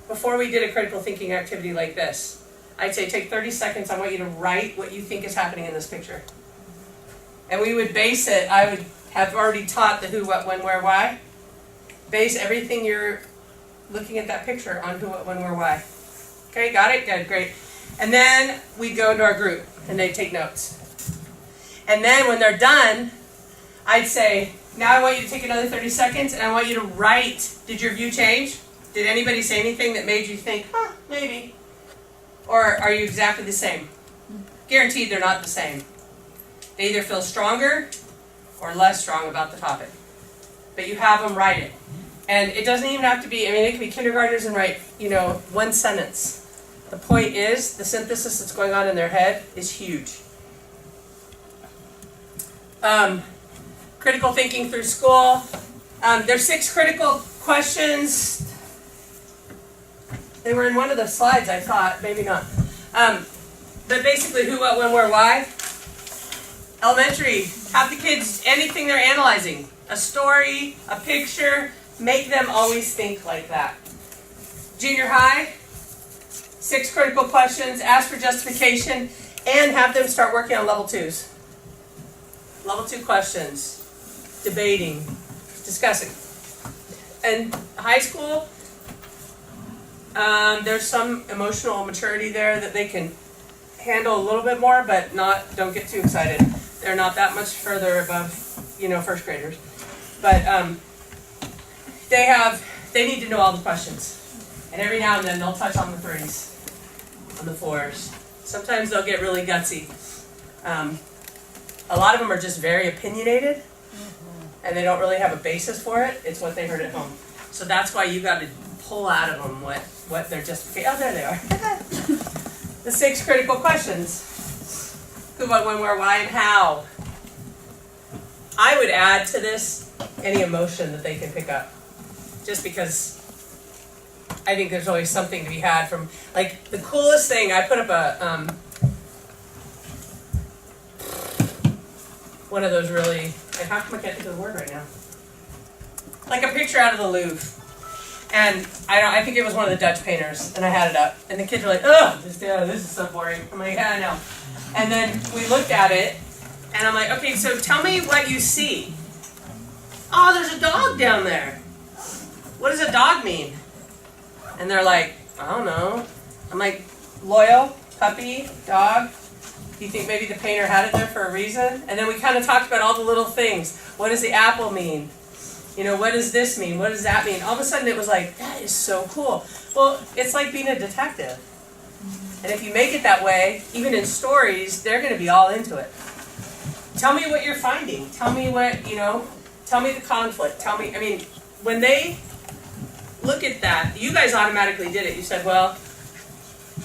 before we did a critical thinking activity like this, I'd say take 30 seconds, I want you to write what you think is happening in this picture. And we would base it, I would have already taught the who, what, when, where, why. Base everything you're looking at that picture on who, what, when, where, why. Okay, got it? Good, great. And then we go into our group, and they take notes. And then when they're done, I'd say, Now I want you to take another 30 seconds and I want you to write, did your view change? Did anybody say anything that made you think, maybe? Or are you exactly the same? Guaranteed they're not the same. They either feel stronger or less strong about the topic. But you have them write it. And it doesn't even have to be, I mean, it can be kindergartners and write, one sentence. The point is, the synthesis that's going on in their head is huge. Critical thinking through school. There's 6 critical questions. They were in one of the slides, I thought, maybe not. But basically, who, what, when, where, why. Elementary, have the kids, anything they're analyzing, a story, a picture, make them always think like that. Junior high, 6 critical questions, ask for justification, and have them start working on level 2s. Level 2 questions, debating, discussing. And high school, there's some emotional maturity there that they can handle a little bit more, but don't get too excited. They're not that much further above, first graders. But they need to know all the questions. And every now and then they'll touch on the 3s, on the 4s. Sometimes they'll get really gutsy. A lot of them are just very opinionated, and they don't really have a basis for it. It's what they heard at home. So that's why you got to pull out of them what they're justification. Oh, there they are. The 6 critical questions. Who, what, when, where, why, and how. I would add to this any emotion that they can pick up. Just because I think there's always something to be had from, like, the coolest thing, I put up one of those really, how come I can't think of the word right now? Like a picture out of the Louvre. And I think it was one of the Dutch painters, and I had it up. And the kids were like, oh, this is so boring. I'm like, yeah, I know. And then we looked at it, and I'm like, okay, so tell me what you see. Oh, there's a dog down there. What does a dog mean? And they're like, I don't know. I'm like, loyal, puppy, dog. Do you think maybe the painter had it there for a reason? And then we kind of talked about all the little things. What does the apple mean? What does this mean? What does that mean? All of a sudden it was like, that is so cool. Well, it's like being a detective. And if you make it that way, even in stories, they're going to be all into it. Tell me what you're finding. Tell me what, tell me the conflict. When they look at that, you guys automatically did it. You said, well,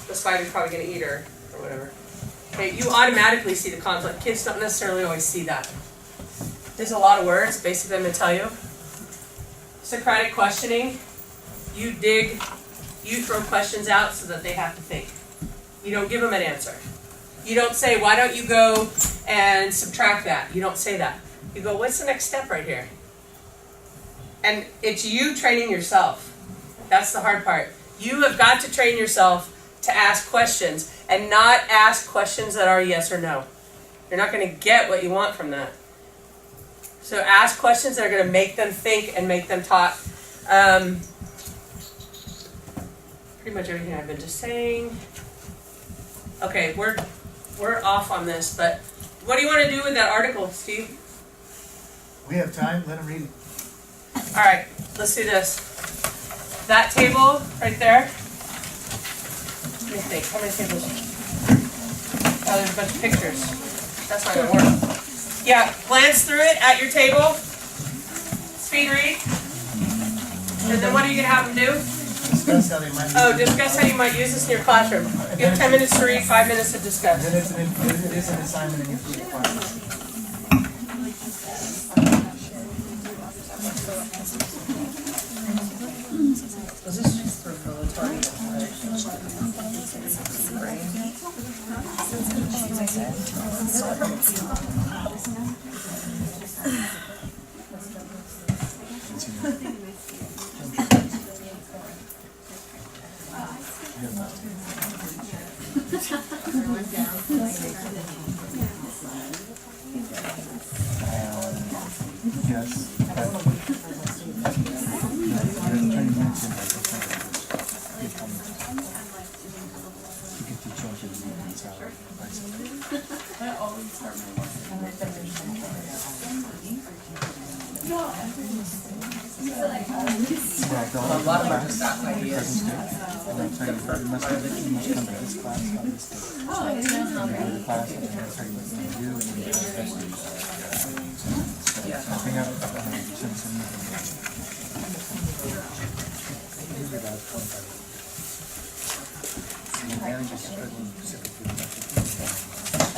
the spider's probably going to eat her, or whatever. Okay, you automatically see the conflict. Kids don't necessarily always see that. There's a lot of words, basically I'm going to tell you. Socratic questioning, you throw questions out so that they have to think. You don't give them an answer. You don't say, why don't you go and subtract that? You don't say that. You go, what's the next step right here? And it's you training yourself. That's the hard part. You have got to train yourself to ask questions and not ask questions that are yes or no. You're not going to get what you want from that. So ask questions that are going to make them think and make them talk. Pretty much everything I've been just saying. Okay, we're off on this, but what do you want to do with that article, Steve? We have time, let them read it. All right, let's do this. That table right there. Let me think, how many tables? Oh, there's a bunch of pictures. That's not going to work. Yeah, glance through it at your table. Speed read. And then what are you going to have them do? Discuss how they might discuss how you might use this in your classroom. You have 10 minutes to read, 5 minutes to discuss. Then it is an assignment and you have to require. Was this just for revelatory? Yes. A lot of us got ideas.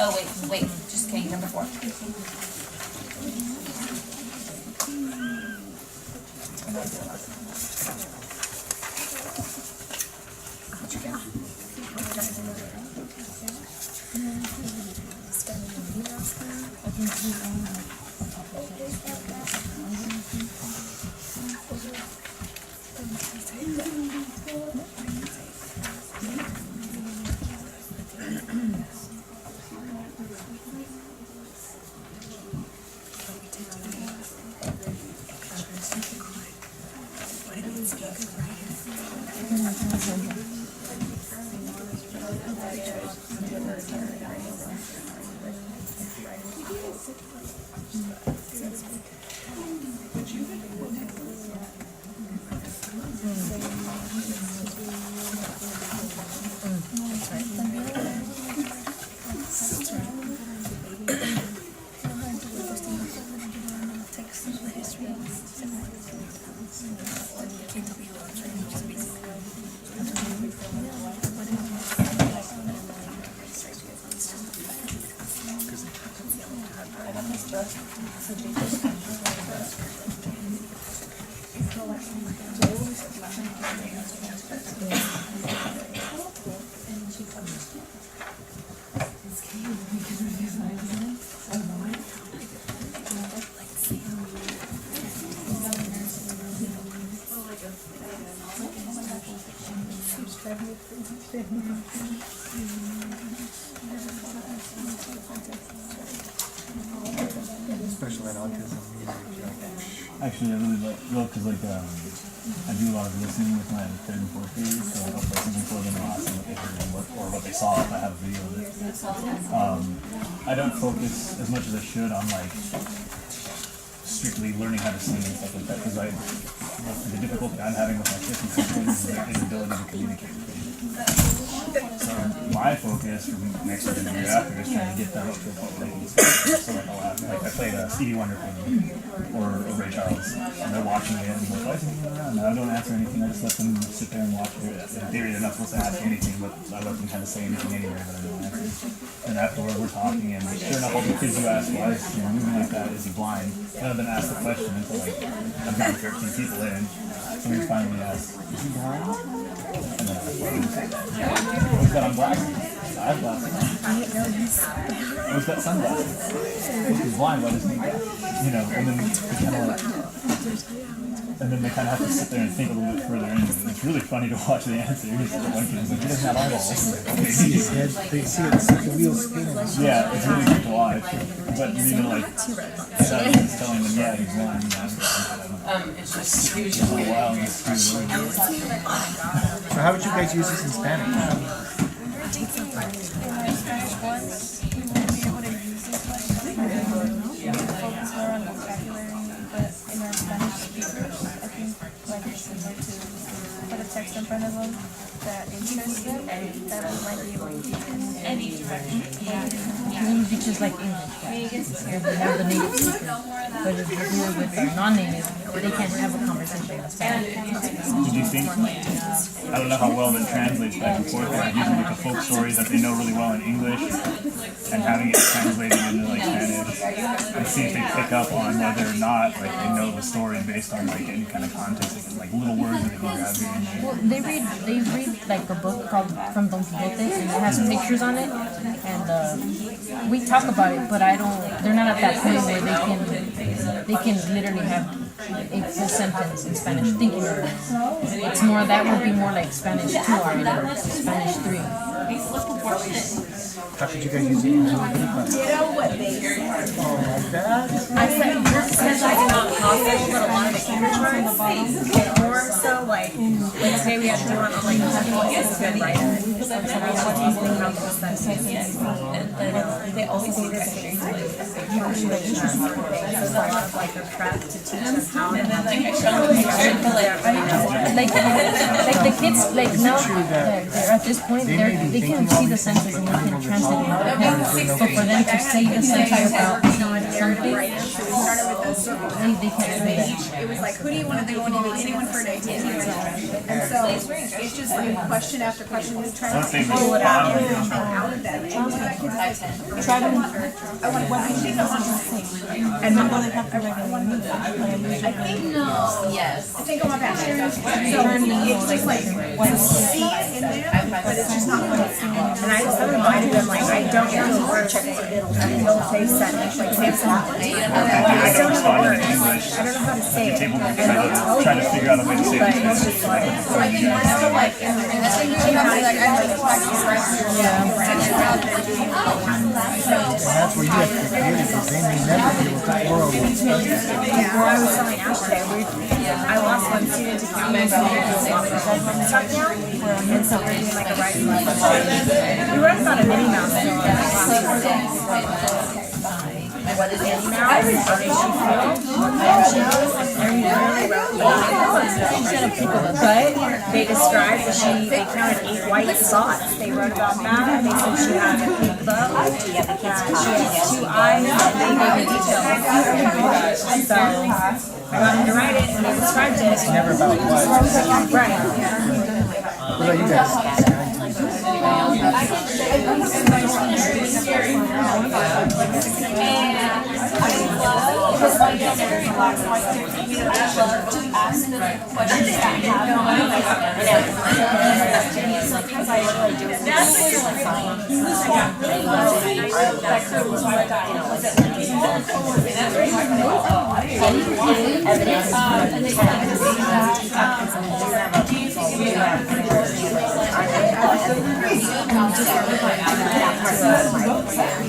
Oh, wait, just kidding, number 4. Actually, I really because I do a lot of listening with my 3rd and 4th graders, so I'll play something for them and ask them what they heard and what they saw if I have a video of it. I don't focus as much as I should on strictly learning how to sing and stuff like that, because the difficulty I'm having with my 5th and 6th graders is their inability to communicate with me. So my focus from next year and the year after is trying to get them up to a point where they can speak. So I played a Stevie Wonder thing or a Ray Charles, and they're watching it and I'm like, no, I don't answer anything. I just let them sit there and watch it. In theory, they're not supposed to ask anything, but I let them kind of say anything anyway that I don't answer. And afterward, we're talking, and sure enough, all the kids who ask why is moving like that, is he blind? None of them ask the question until I've gotten 13 people in. Somebody finally asks, is he blind? And then what's that on glasses? I have glasses. What's that sunglasses? He's blind, why doesn't he have? And then they kind of have to sit there and think a little bit further into it. It's really funny to watch the answer. One kid's like, he doesn't have eyeballs. They see it, it's like a wheel spinning. Yeah, it's really good to watch. But He's telling them, yeah, he's blind. It's just usually. So how would you guys use this in Spanish? Text in front of them that interests them, that we might be able to use any direction. It's just like English. We have the native speaker, but if you're here with the non-native, they can't have a conversation in Spanish. Did you think, I don't know how well that translates back and forth, but using a folk story that they know really well in English and having it translated into Spanish and see if they pick up on whether or not they know the story based on any kind of context, little words that they can grab here and there. Well, they read a book called From Don Quixote, and it has pictures on it, and we talk about it, but they're not at that point where they can literally have a full sentence in Spanish thinking of it. It's more, that would be more like Spanish 2 already, or Spanish 3. How could you guys use it in Zoom? I said, this is not possible, but a lot of the English words get more works though, like today we had to do one on like it's good writer. They also do this thing like a prep to teach us how to like the kids like now they're at this point they can't see the sentences and they can translate it. So for them to say the sentence about something, they can't do that. It was like, who do you want to go and meet anyone for a date? And so it's just like question after question, just trying to pull it out of them. And one of that kid's like, I want to think I want to sing. And then they have to regular music. I think no. Yes. I think I want that. So it's just like to see it in there, but it's just not what it's in. And I reminded them like I don't know the words. It'll say sentence like example. I don't know the words. I don't know how to say it. And they'll tell you. Trying to figure out a way to say But it. it's just like So I think we're still like, I think you know, like I like That's where you have to get it, because they may never deal with the world. Well, I was telling Ash today, I lost one student to comments on stuff now, and so we're doing like a writing lesson. We wrote about a Minnie Mouse in the what is Minnie Mouse? How did she feel? But they described that they counted 8 white spots. They wrote about that, and they said she had a pink bow, she has 2 eyes, and they gave me details. So I got them to write it, and they described it. It's never about what. Right. What about you guys?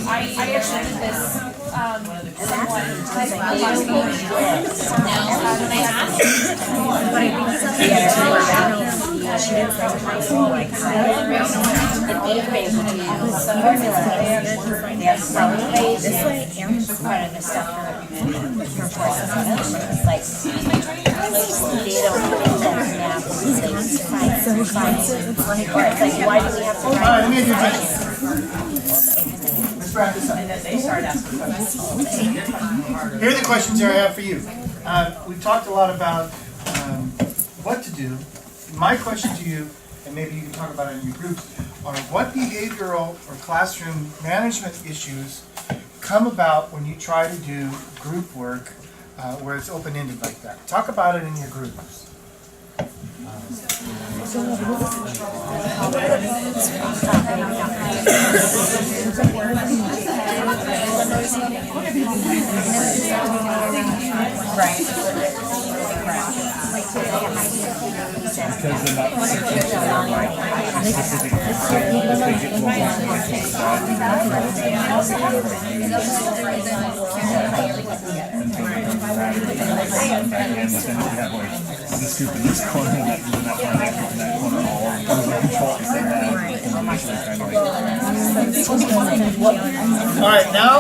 I actually did this. Alright, let me do this. Let's wrap this up. Here are the questions that I have for you. We've talked a lot about what to do. My question to you, and maybe you can talk about it in your groups, are what behavioral or classroom management issues come about when you try to do group work where it's open-ended like that? Talk about it in your groups. Because they're not searching for specific if they get to a this group in this corner, that group in that corner, that group in that corner, all Alright, now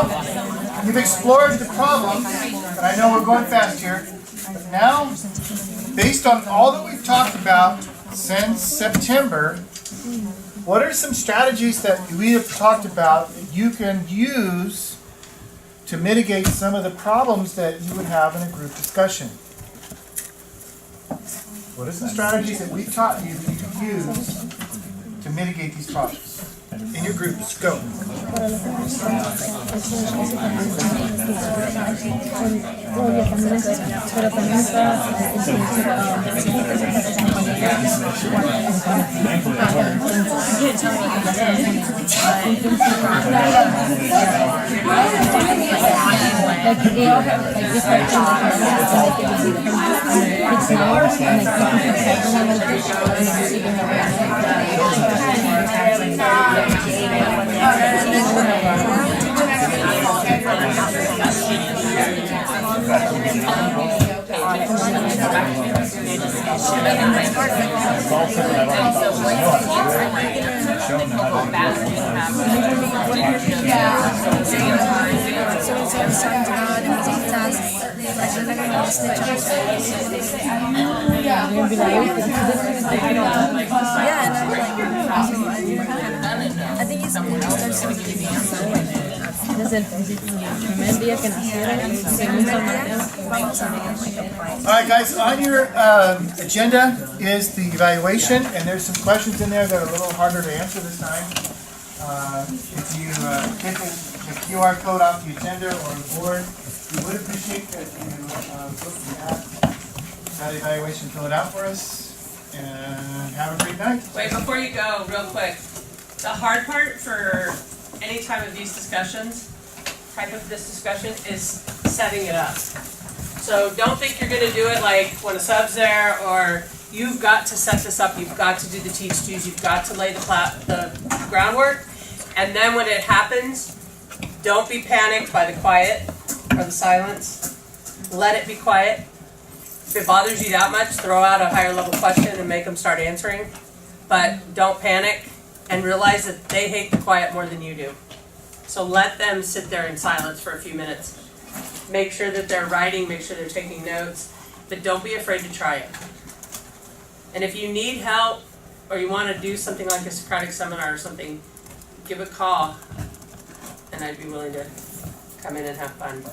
you've explored the problem, but I know we're going fast here. But now, based on all that we've talked about since September, what are some strategies that we have talked about that you can use to mitigate some of the problems that you would have in a group discussion? What are some strategies that we've taught you that you can use to mitigate these problems? In your groups, go. It's all something I've already thought was shown them how to do So it's all starting to God and we take tasks. Like they're not gonna snitch on us. Yeah, and I'm like, I think it's when you start speaking Desde el primer día que nacieron, Alright guys, on your agenda is the evaluation, and there's some questions in there that are a little harder to answer this time. If you get the QR code off the agenda or the board, we would appreciate that you look at that evaluation, fill it out for us, and have a great night. Wait, before you go, real quick, the hard part for any time of these discussions, this discussion, is setting it up. So don't think you're gonna do it like when a sub's there, or you've got to set this up, you've got to do the teach-tos, you've got to lay the groundwork, and then when it happens, don't be panicked by the quiet or the silence. Let it be quiet. If it bothers you that much, throw out a higher level question and make them start answering. But don't panic, and realize that they hate the quiet more than you do. So let them sit there in silence for a few minutes. Make sure that they're writing, make sure they're taking notes, but don't be afraid to try it. And if you need help, or you want to do something like a Socratic seminar or something, give a call, and I'd be willing to come in and have fun.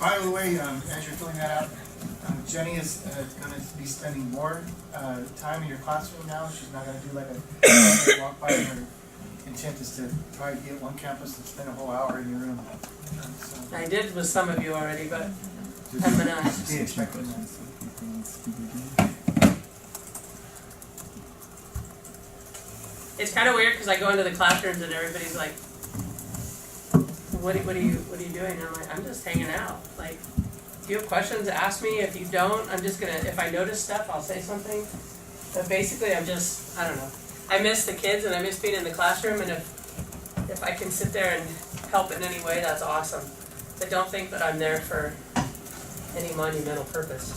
By the way, as you're filling that out, Jenny is going to be spending more time in your classroom now. She's not going to do like a walk by. Her intent is to try to get one campus and spend a whole hour in your room. So, I did with some of you already, but I'm gonna. be expecting that. It's kind of weird because I go into the classrooms and everybody's like, what are you doing? And I'm like, I'm just hanging out. Like, if you have questions, ask me. If you don't, I'm just gonna, if I notice stuff, I'll say something. But basically, I'm just, I don't know. I miss the kids and I miss being in the classroom, and if I can sit there and help in any way, that's awesome. But don't think that I'm there for any monumental purpose.